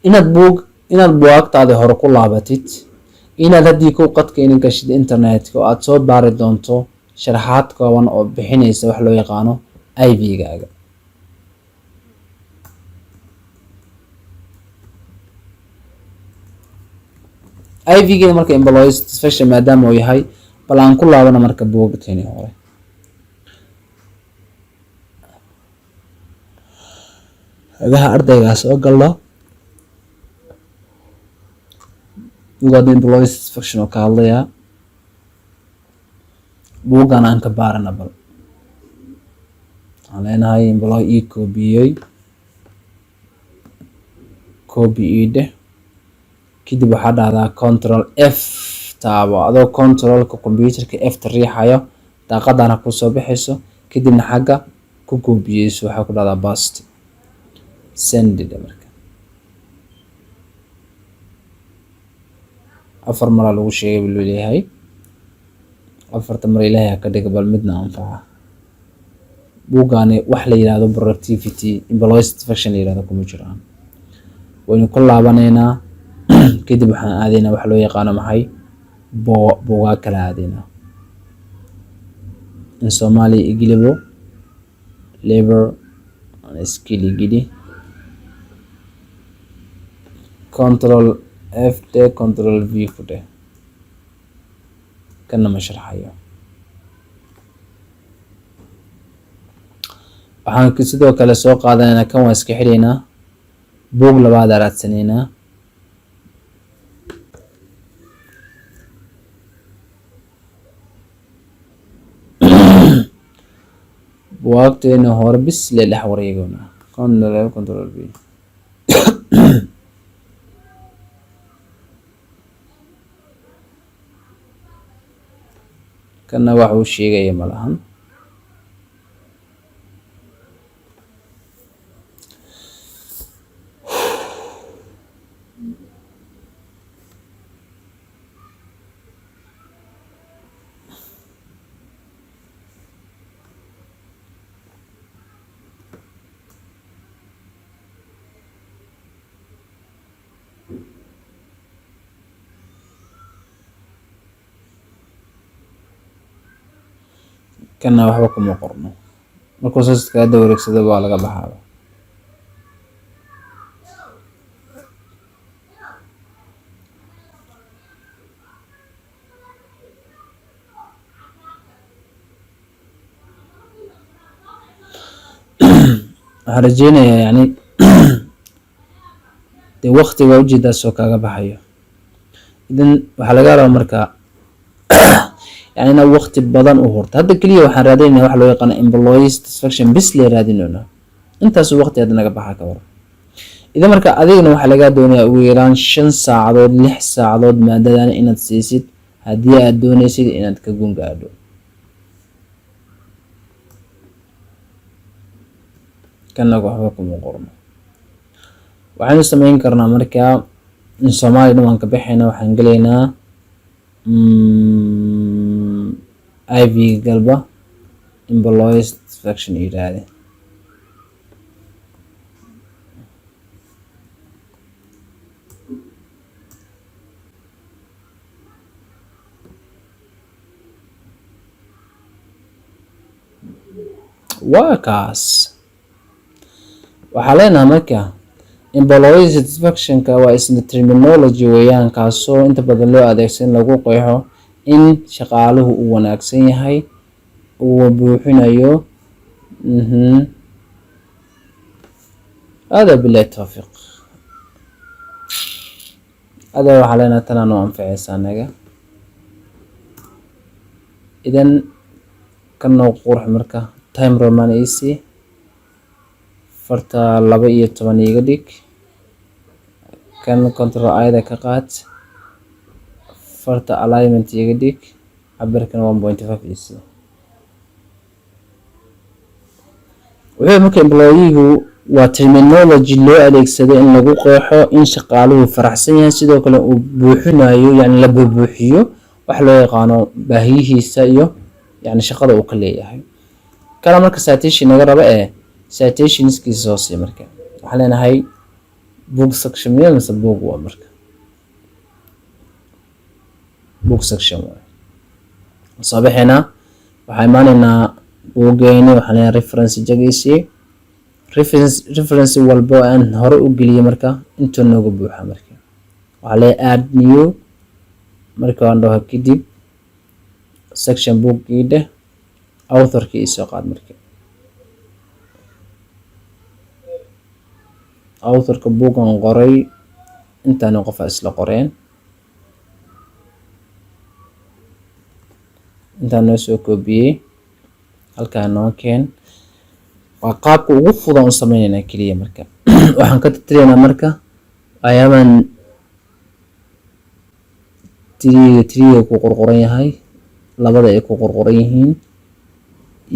inaad buugtaada hore ku laabatid inaad haddii ku qadka in gashid internetka oo aad soo baari doonto sharaxaad kooban oo bixinaysa wax loo yaqaano IV gaaga IV ga marka employee satisfaction maadaama uu yahay bal aan ku laabana marka buugteeni hore agaha ardaygaas oo galno buugga employee satisfaction oo ka hadlayaa buuggan aan ka baarana bal waxaan leenahay employee ii koobiyey copy ii dheh kadib waxaa dhahdaa control F taabo adoo controlka computerka F riixayo daaqadana kusoo bixayso kadibna xagga ku koobiyeyso waxaa ku dhahdaa paste send marka afar mar lagu sheegay buu leeyahay afarta mar ilaahay ka dhig bal midna anfaca buuggaani wax la yiraahdo productivity employee satisfaction la yiraahdo kuma jiraan waynu ku laabaneynaa kadib waxaan aadeynaa wax loo yaqaano maxay buugaa kala aadeynaa in Soomaali igilibo labor and skill igili control F de control V fude kana ma sharxayo waxaan sidoo kale soo qaadanaynaa kan waa iska xireynaa buug labaad raadsanaynaa buugteena hore bis la dhex wareegona control V kana wax uu sheegaya malahan kana waxba kuma qorno markuu saska hada wareegsado waa laga baxaa waxaan rajeynayaa yani dee waqtiga ujeedaas oo kaaga baxayo idan waxaa laga rabaa marka يعني أنا وقت بدن أهورت هذا كليه وحن رادين واحد لو يقنا employee satisfaction بس لي رادينونا أنت سو وقت هذا نجا بحاك ورا إذا مركا أذينا واحد لقى دنيا ويران 5 ساعات 6 ساعات ما دان إن تسيسيد هدية الدنيا سيد إن تكون قادو كان نقول حبكم وقرنا وحن سمين كرنا مركا إن سومالي نوان كبحنا وحنقلينا IV galba employee satisfaction yiraahdo wakaas waxaa leenahay marka employee satisfaction ka waa isna terminology weeyaan kaasoo inta badan loo adeegsan lagu qeexo in shaqaaluhu uu wanaagsan yahay uu buuxinayo هذا بالله التوفيق هذا waxaa leenahay tanaan u anfacaysa anaga idan kanoo qurux marka time roman easy farta 12 iga dhig kan control ayda ka qaad farta alignment iga dhig cabirkan 1.5 is wuxuu marka employee waa terminology loo adeegsado in lagu qeexo in shaqaaluhu faraxsan yahay sidoo kale uu buuxinayo yani la buuxiyo wax loo yaqaano baahiyihiisa iyo yani shaqada uu ka leeyahay kala marka citation naga raba citations kiisa soo sii marka waxaan leenahay book section mise book waa marka book section صباحنا وحيماننا وجيني وحنا reference جايسي reference والبو أن هرو قليه مركا انتو نوجو بوحة مركا وعليه add new مركا عندها كديب section book كده author كيسو قاد مركا authorka buuggan qoray intaani qof isla qoreen, intaan noo soo koobiyey halkaan noo keen. waa qaabka ugu fudud oo sameynayna kaliya marka waxaan ka tirtiraynaa marka ayaaban tiriga ku qorqoran yahay, labada ay ku qorqoran yihiin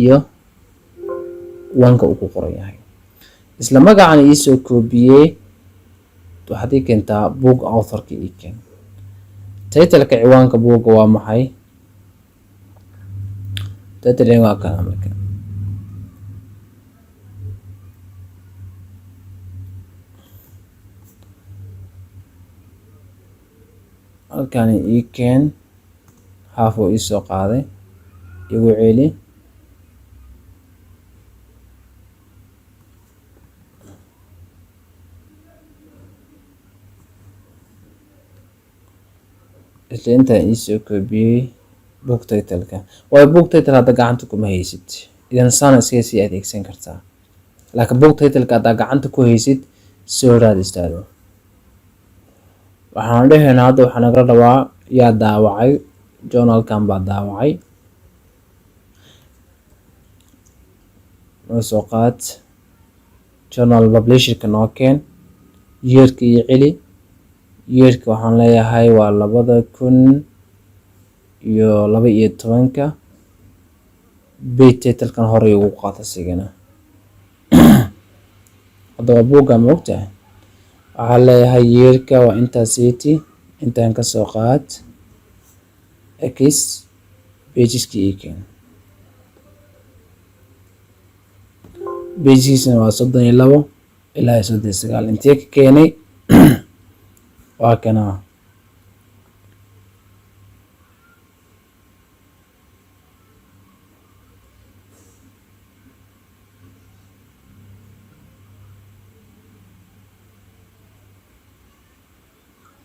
iyo wanka uu ku qoran yahay. isla magacan ii soo koobiyey waxaad ii keentaa book authorka ii keen. titleka ciwaanka buugga waa maxay? title waa kana marka halkaan ii keen, half oo ii soo qaaday, igu celi. isla intaan ii soo koobiyey book titleka. waayo book title hadda gacanta kuma haysid, idan saana iskaga sii adeegsan kartaa. laakiin book titleka haddaa gacanta ku haysid soo raad istaado. waxaan dhahaynaa hadda waxaa nagala rabaa yaa daawacay, journalkan baa daawacay. noo soo qaad journal publisherka noo keen, yeerka iyo celi. yeerka waxaan leeyahay waa 2012. page titlekan horey ugu qaata sigana. hadda waa buugga ma ogtahay. waxaan leeyahay yeerka waa intaas city, intaan ka soo qaad x pageska ii keen. pagekiisana waa 32 ilaa 39. intee ka keenay? waa kana.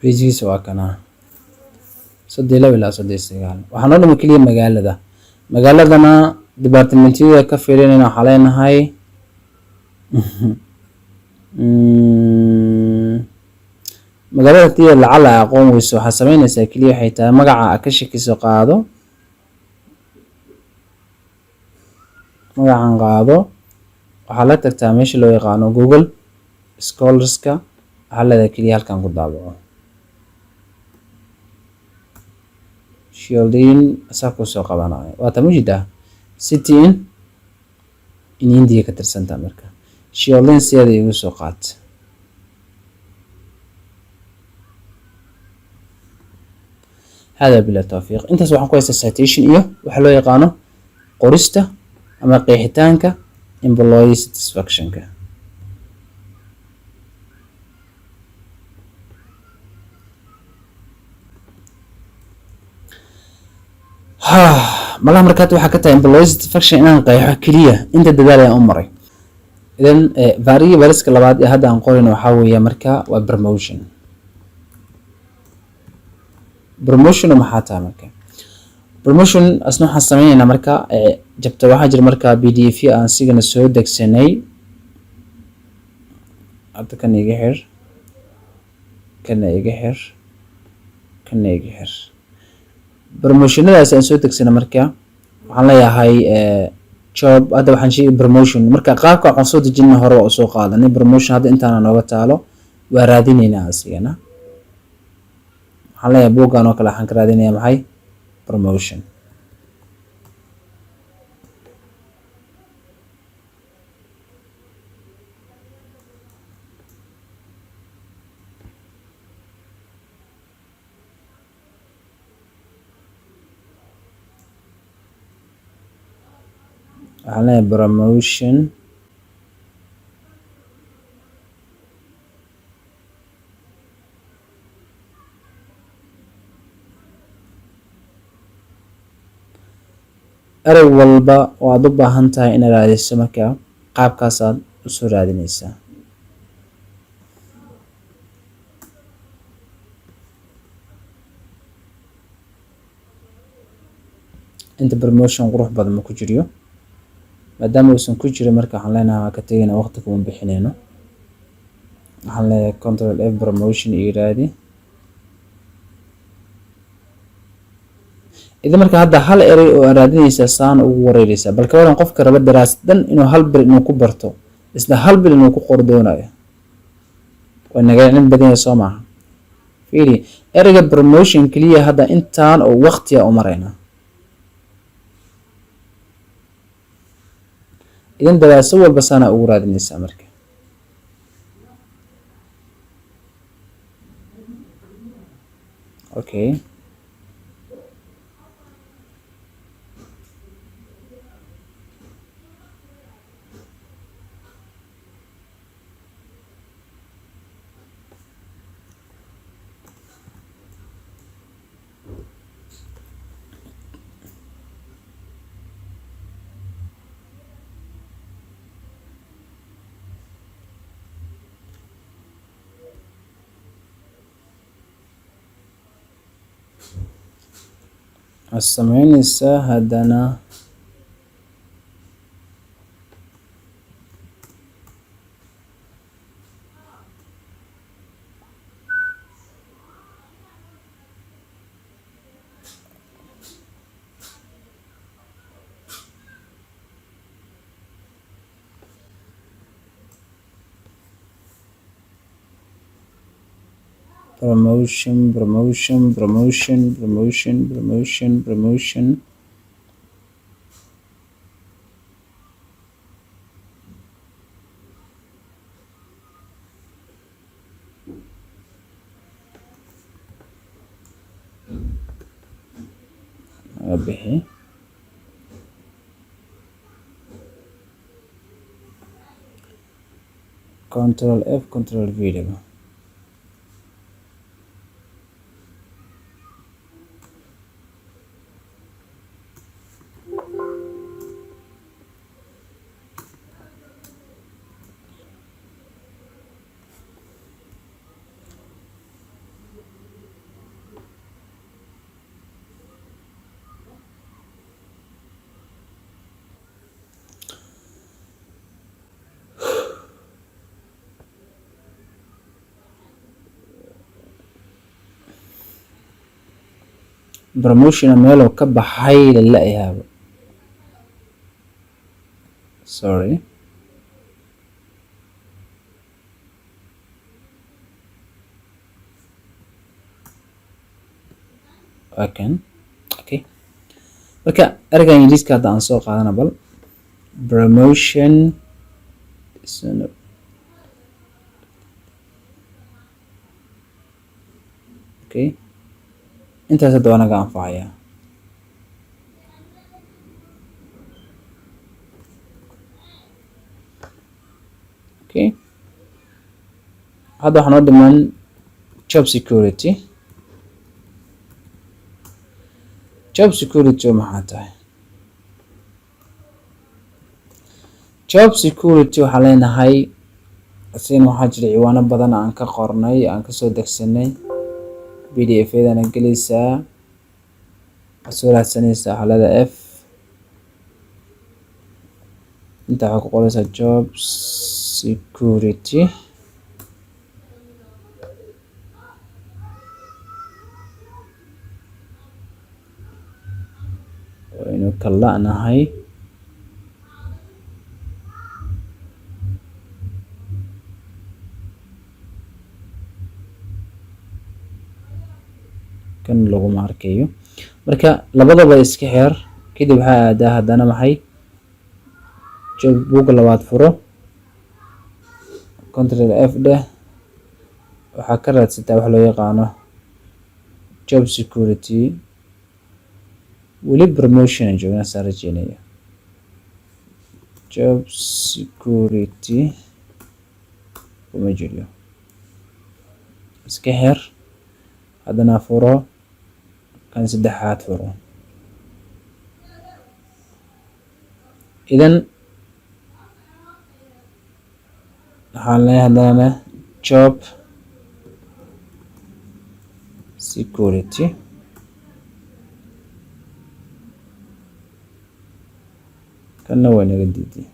pagekiisa waa kana 32 ilaa 39. waxaan oo dhan kaliya magaaladana departmentyada ka fiirinayna waxaa leenahay magaalada tii lacala aqoon weyso waxaa sameynaysaa kaliya waxay tahay magaca ka shakiso qaado, magacan qaado, waxaa la tagtaa meesha loo yaqaano Google Scholarska, waxaa leedahay kaliya halkan ku daabaco. Shieldin asaa ku soo qabanayo waa tamujida city in India ka tirsantaa marka Shieldin siyada igu soo qaat. هذا بلا توفيق. انت waxaan ku haysaa citation iyo waxa loo yaqaano qorista ama qeexitaanka employee satisfaction-ka. malaha markaad waxa ka tahay employee satisfaction inaan qeexo kaliya inta dadaal aan u maray. idan variable-ka labaad ee hadda aan qorayno waxa weeye marka waa promotion. promotion maxaa tahay marka? promotion asna waxaan sameeynaa marka jabta waxaa jira marka pdf aan sigana soo degsanay. hadda kan iga xir, kana iga xir, kana iga xir. promotionadaas aan soo degsanay marka waxaan leeyahay job. hadda waxaan sheegay promotion marka qaabka waxaan soo dejinay hore oo soo qaadanay promotion. hadda intaan nooga taalo waa raadinaynaa asigana. waxaan leeyahay buuggan oo kale waxaan ka raadinayaa maxay? promotion. waxaan leeyahay promotion erey walba waad u baahan tahay inaad raadiso marka qaabkaasaad u soo raadinaysaa. inta promotion qurux badan ma ku jiro, maadaama uusan ku jirin marka waxaan leenahay waa ka tegaynaa waqti kuma bixinayno. waxaan leeyahay control F promotion iyo raadi. idan marka hadda hal eray oo aad raadinaysaa saan ugu wareeraysaa, bal ka waran qofka raba daraasad dhan inuu hal bil inuu ku barto isla hal bil inuu ku qor doonayo, waa naga cilmi badan yahay soo maaha. fiiri erayga promotion keliya hadda intaan oo waqtiya u maraynaa. idan daraasad walba saana ugu raadinaysaa marka. okay waxaad samaynaysaa haddana promotion. bixi control F control V dhigo. promotion meelo ka baxay la yaabo. sorry okay marka erayga ingiriiska hadda aan soo qaadana bal promotion okay intaas hadda waa naga anfacaya. okay hadda waxaa noo dhiman job security. job security maxaa tahay? job security waxaa leenahay asigana waxaa jira ciwaano badan aan ka qornay aan kasoo degsanay pdf-yadana gelaysaa waxaad soo raadsanaysaa xalada F inta waxaa ku qoraysaa job security waynu kala nahay. kan laguma arkayo marka labadaba iska xeer kadib waxaa aadaa haddana maxay job book labaad furo control F dheh waxaa ka raadsataa wax loo yaqaano job security weli promotion aan joognaa saan rajeynaya. job security kuma jiro iska xeer haddana furo kan saddexaad furo. idan waxaan leeyahay haddana job security kanna waa naga diiday.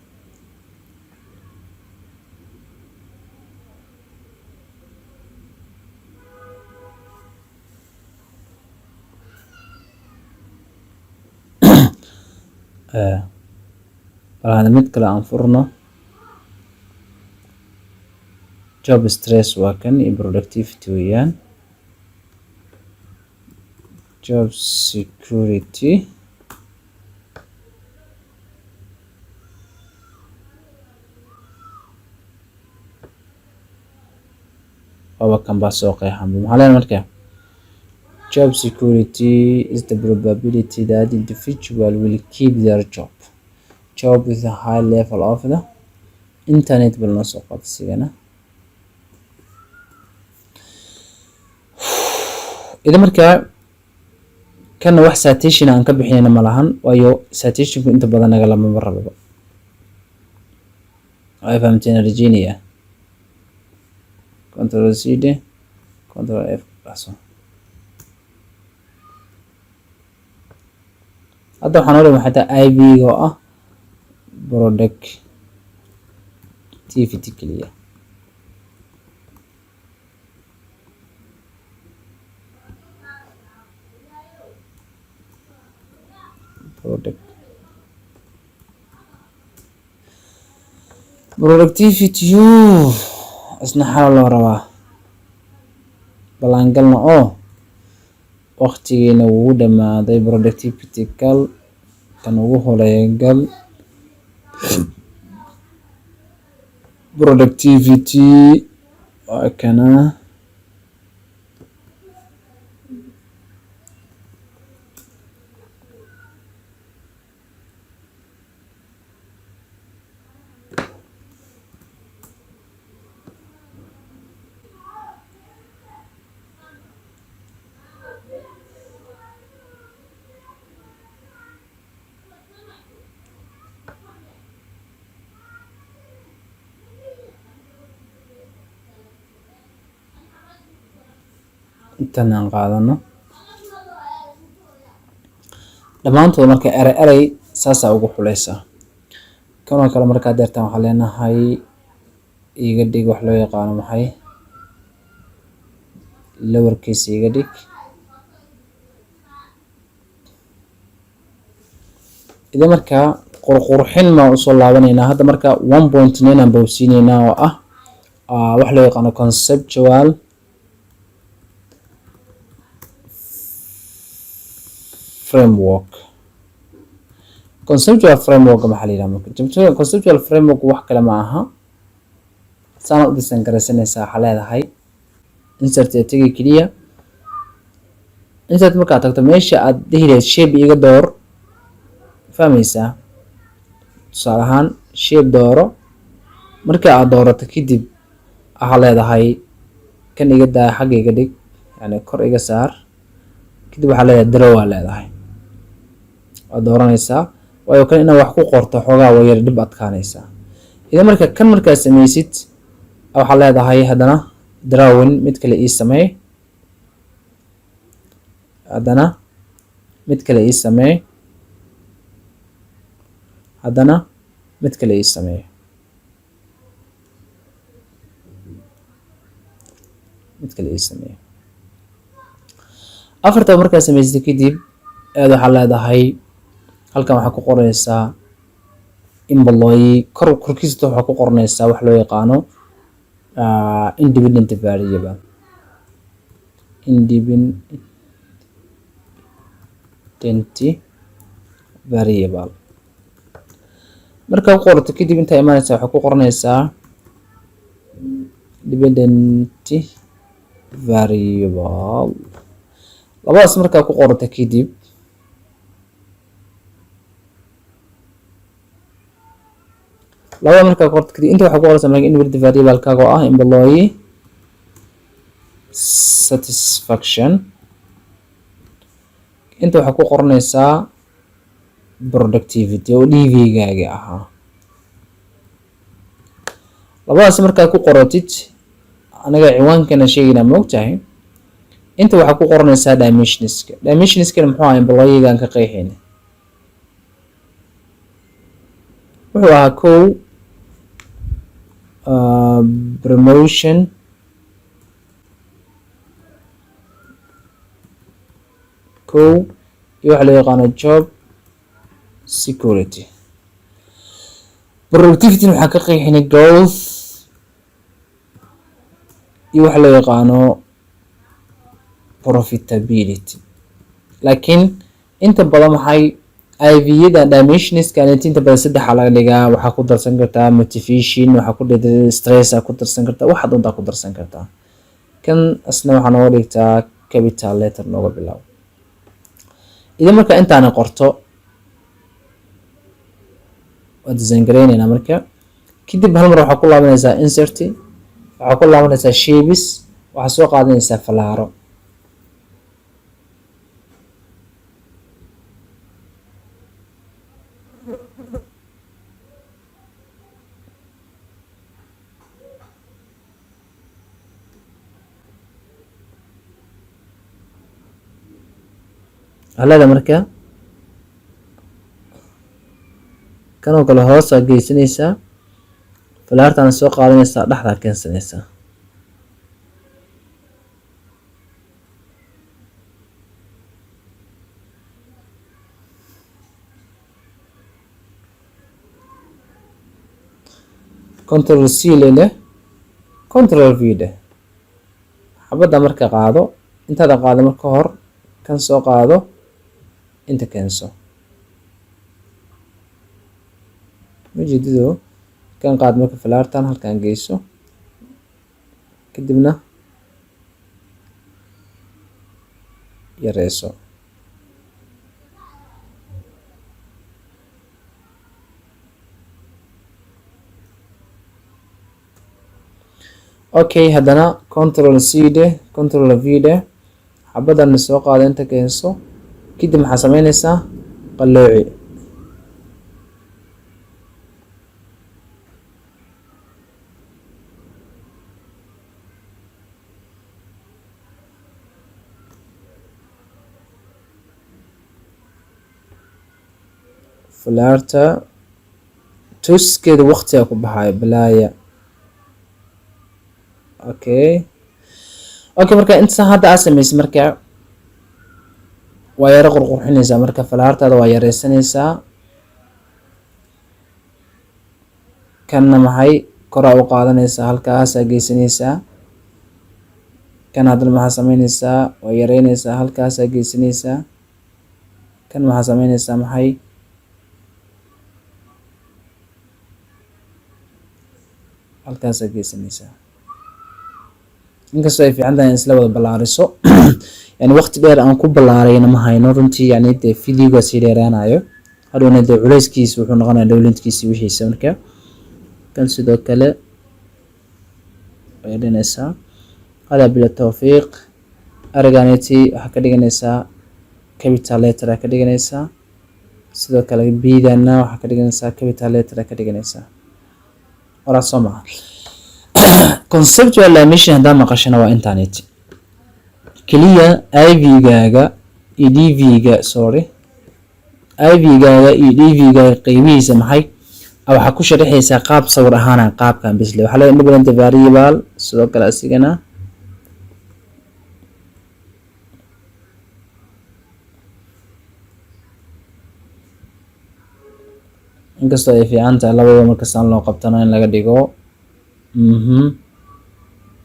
bal hada mid kale aan furno. Job stress waa kan iyo productivity weeyaan. Job security waa kan baa soo qeexan. Maxaa leeyahay marka? Job security is the probability that individual will keep their job with a high level of the internet bal noo soo qabsigana. إذا مركا كان wax citation aan ka bixinayna ma lahan waayo citationku inta badan naga lama marraba. Ay fahamteen Virginia. Control C D Control F baaso. hadda waxaan oranay xataa IB oo ah productivity kaliya. productivity isna xal loo rabaa balaan galno oo waqtigeena wuu dhamaaday. productivity kan ugu horeeya gal productivity waa kana intan aan qaadano dhammaantood marka eray saasa ugu xuleysa. kan kale marka deertan waxaa leenahay iga dhig wax loo yaqaano maxay lower case iga dhig. ida marka qurxin ma usoo laabanayna hadda marka 1.9 aan bowsiinayna oo ah wax loo yaqaano conceptual framework. conceptual framework maxaa la yiraahdaa? conceptual framework wax kale ma aha. saan u dhisan garaysanaysaa waxa leedahay insert tagi kaliya. insert marka tagto meesha aad dhihireed shape iga door fahmaysaa. tusaale ahaan shape dooro marka aad doorato kadib waxa leedahay kan iga daa xagga iga dhig yani kor iga saar kadib waxa leedahay draw waa leedahay waad dooranaysaa waayo kan inaad wax ku qorto xoogaa way yar dib adkaanaysaa. ida marka kan markaa samaysid waxa leedahay haddana drawing mid kale ii samee haddana mid kale ii samee haddana mid kale ii samee mid kale ii samee. afarta markaa samaysatay kadib aad waxaa leedahay halkan waxaa ku qoraysaa employee korkiisa waxaa ku qornaysaa wax loo yaqaano independent variable. markaa ku qorto kadib intaa imaanaysaa waxaa ku qornaysaa independent variable. labadaas markaa ku qorto kadib labada markaa ku qorto kadib inta waxaa ku qoraysaa marka independent variable kaaga oo ah employee satisfaction. inta waxaa ku qornaysaa productivity oo dv-gaaga ahaa. labadaas markaa ku qoratid anaga ciwaankana sheegayna ma ogtahay inta waxaa ku qornaysaa dimensionska. dimensionskana muxuu ahaa employee-gaan ka qeexayna wuxuu ahaa kow promotion kow iyo waxa loo yaqaano job security. productivity waxaa ka qeexinay growth iyo waxa loo yaqaano profitability. laakiin inta badan waxay IV-yada dimensionska inta badan saddex laga dhigaa. waxaa ku darsan kartaa motivation, waxaa ku dhigtaa stress, ku darsan kartaa waxa doonta ku darsan kartaa. kan asna waxaa nooga dhigtaa capital letter nooga bilaw. idan marka intaan qorto waa design gareynayna marka kadib hal mar waxaa ku laabanaysaa insert, waxaa ku laabanaysaa shapes, waxaa soo qaadanaysaa falaaro. halada marka kanoo kale hoos aa geysanaysaa, falaartana soo qaadanaysaa, dhexdaa keensanaysaa. control C leh, control V leh. xabadda marka qaado, intaada qaado marka hor kan soo qaado, inta keenso. ujeedadu kan qaad marka falaartan halkan geyso, kadibna yareyso. okay, haddana control C dheh, control V dheh, xabadana soo qaado, inta keenso, kadib maxaa sameynaysaa qallooci. falaarta tooskeeda waqtiga ku baxayo balaaya. okay marka inta hadda aad samaysa marka waa yaro qurqurxinaysaa. marka falaartaada waa yareysanaysaa. kanna maxay koraa u qaadanaysaa, halkaasaa geysanaysaa. kan haddana maxaa sameynaysaa, waa yareynaysaa, halkaasaa geysanaysaa. kan maxaa sameynaysaa, maxay halkaasaa geysanaysaa. inkastoo ay fiican tahay in isla wada ballaariso yani waqti dheer aan ku ballaarayna ma hayno runtii, yani dee videoga sii dheeraanayo hadhowna dee culeyskiisa wuxuu noqonayaa dowladkiisi wixiisa. marka kan sidoo kale way dhinaysaa. hada bila tawfiiq. araganeti waxaa ka dhiganaysaa capital letter ka dhiganaysaa. sidoo kale bidana waxaa ka dhiganaysaa capital letter ka dhiganaysaa. wala soo maha conceptual animation hadaa maqashana waa internet kaliya. IV-gaaga iyo DV-ga IV-gaaga iyo DV-gaaga qeybihiisa maxay waxaa ku sharaxaysaa qaab sawir ahaan qaabkan bisle. waxaa leedahay independent variable, sidoo kale asigana inkastoo ay fiican tahay labadaba markastaan loo qabtana in laga dhigo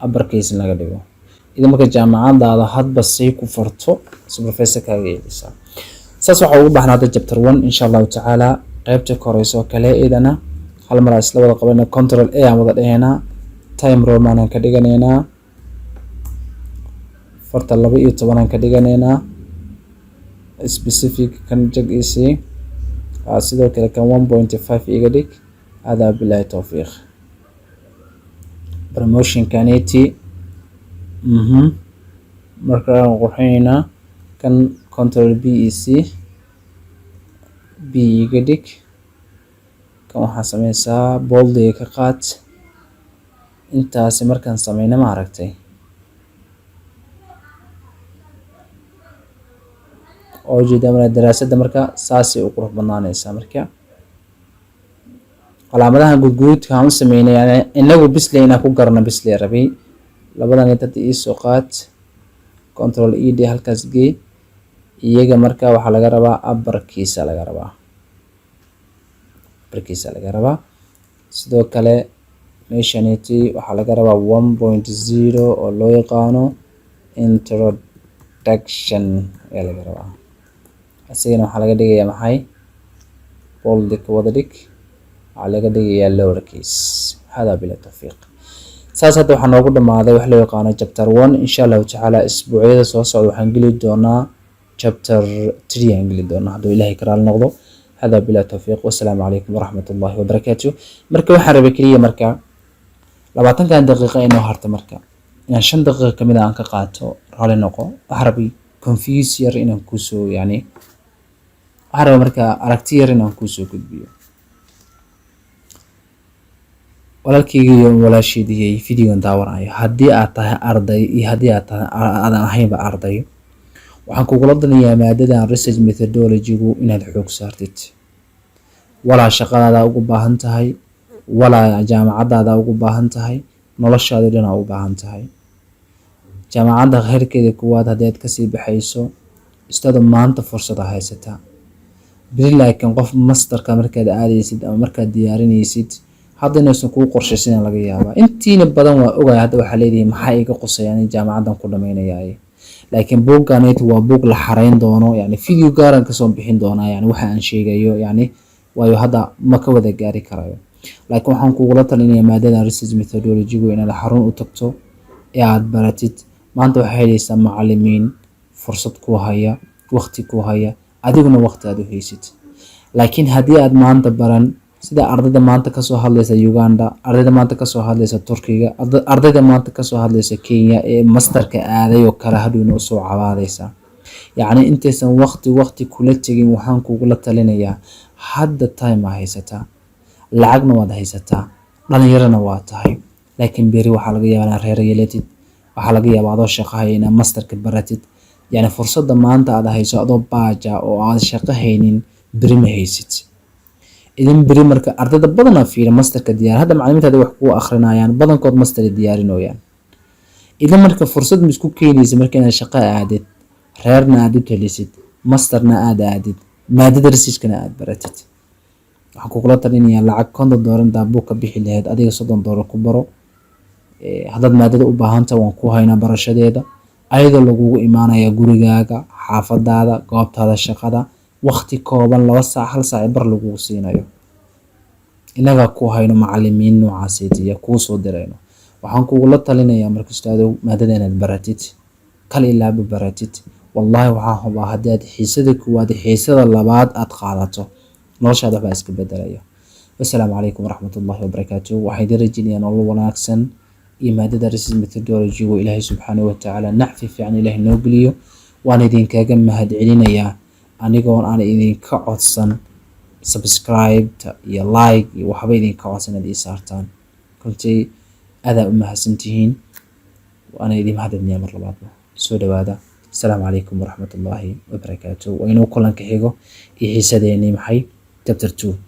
uppercase in laga dhigo. idan marka jaamacadaada hadba say ku farto professor kaaga yeelisaa. saas waxaa ugu baxnaa hadda chapter 1 insha allahu tacaala. qaybta koreyso kale idana hal mar isla wada qabanayna. control A aan wada dhahaynaa, time roman aan ka dhiganaynaa, farta 12 aan ka dhiganaynaa, specific kan jag isi sidoo kale kan 1.5 iga dhig. hada billahi tawfiiq. promotion kaneti marka aan qurxinaynaa kan control B EC B iga dhig. kan waxaa sameysaa bold ka qaad. intaasi markaan sameyna ma aragtay oo jeeda marka daraasadda marka saasi u qurux banaanaysaa. marka calaamadaha guudguudka aan sameynay inagu bisle inaan ku garno bisle rabay. labadan inta ii soo qaad, control E D halkaas gee. iyaga marka waxaa laga rabaa uppercase laga rabaa. barkiisa laga rabaa. sidoo kale meeshaniti waxaa laga rabaa 1.0 oo loo yaqaano introduction ayaa laga rabaa. asigana waxaa laga dhigayaa maxay bold wada dhig, waxaa laga dhigayaa lower case. hada bila tawfiiq. saas hadda waxaa noogu dhamaaday wax loo yaqaano chapter 1. insha allahu tacaala isbuucyada soo socda waxaan geli doonaa chapter 3 aan geli doonaa hadduu ilaahay karaal noqdo. hada bila tawfiiq. wassalaamu calaykum waraxmatullaahi wabarakaatuh. marka waxaan rabay keliya marka 20 daqiiqo inoo harta marka inaan 5 daqiiqo kamid aan ka qaato raali noqo. waxaan rabay confuse yar inaan kusoo yani waxaan rabay marka aragti yar inaan kusoo gudbiyo. walaalkayga iyo walaasheedii videogan daawanayo haddii aad tahay arday iyo haddii aad tahay aadan ahaynba arday, waxaan kugula danayaa maadadan research methodology-gu inaad xoog saartid. walaa shaqadaada ugu baahan tahay, walaa jaamacadaada ugu baahan tahay, noloshaada dhan ugu baahan tahay. jaamacadda heerkeeda koowaad haddii aad kasii baxayso istada maanta fursad haysataa. beri laakiin qof masterka markaad aadaysid ama markaad diyaarinaysid hadda inaysan kuu qorshaysan laga yaabaa. intiina badan waa ogahay hadda waxaa leedahay maxaa iga qusayaan jaamacadan ku dhamaynayaa. laakiin buuggaanaytu waa buug la xarayn doono yani video gaaran kasoo bixin doonaa yani waxa aan sheegayo yani waayo hadda ma ka wada gaari karayo. laakiin waxaan kugula talinayaa maadada research methodology-gu inaad xarun u tagto ee aad baratid. maanta waxaa helaysaa macallimiin fursad ku haya, waqti ku haya, adiguna waqti aad u haysid. laakiin haddii aad maanta baran sida ardayda maanta kasoo hadlaysa Uganda, ardayda maanta kasoo hadlaysa Turkiga, ardayda maanta kasoo hadlaysa Kenya ee masterka aaday oo kala hadhowna u soo cabaadaysa. yacni intaysan waqti kula tegin waxaan kugula talinayaa hadda time haysataa, lacagna waad haysataa, dhalinyarana waa tahay. laakiin beri waxaa laga yaabaa inaad reer yeelatid, waxaa laga yaabaa adoo shaqo haya inaad masterka baratid. yani fursadda maanta aad hayso adoo baaja oo aad shaqo haynin beri ma haysid. idin beri marka ardayda badanaa fiira masterka diyaar hadda macallimiinta wax ku akhrinayaan badankood master diyaarinayaan. idan marka fursad ma isku keenaysa marka inaad shaqo aadid, reerna aad u talisid, masterna aad aadid, maadada researchkana aad baratid. waxaan kugula talinayaa lacag $50 intaa buug ka bixi lahayd adiga $30 ku baro. haddaad maadada u baahantahay waan ku haynaa barashadeeda ayadoo lagugu imaanaya gurigaaga, xaafadaada, goobtaada shaqada. waqti kooban 2 saac 1 saac bar lagu siinayo. inaga ku hayno macallimiin noocaasiya ku soo dirayno. waxaan kugula talinayaa marka ustaado maadada inaad baratid, kal ilaa baratid. wallahi waxaan hubaa haddii aad xiisada koowaad xiisada labaad aad qaadato noloshaada waxba iska bedelayo. wassalaamu calaykum waraxmatullaahi wabarakaatuh. waxay darajinayaan nolol wanaagsan iyo maadada research methodology-gu ilaahay subxaanahu wa tacaala nacfi fiican ilaahay noo geliyo. waan idinkaga mahadcelinayaa anigoon aan idinka codsan subscribe iyo like iyo waxba idinka codsan inaad ii saartaan. runtii aad u mahadsantihiin. waana idin mahadcelinayaa mar labaadba. soo dhawaada. السلام عليكم ورحمة الله وبركاته. وإنه كلن كحيجو يحسدني محي chapter 2.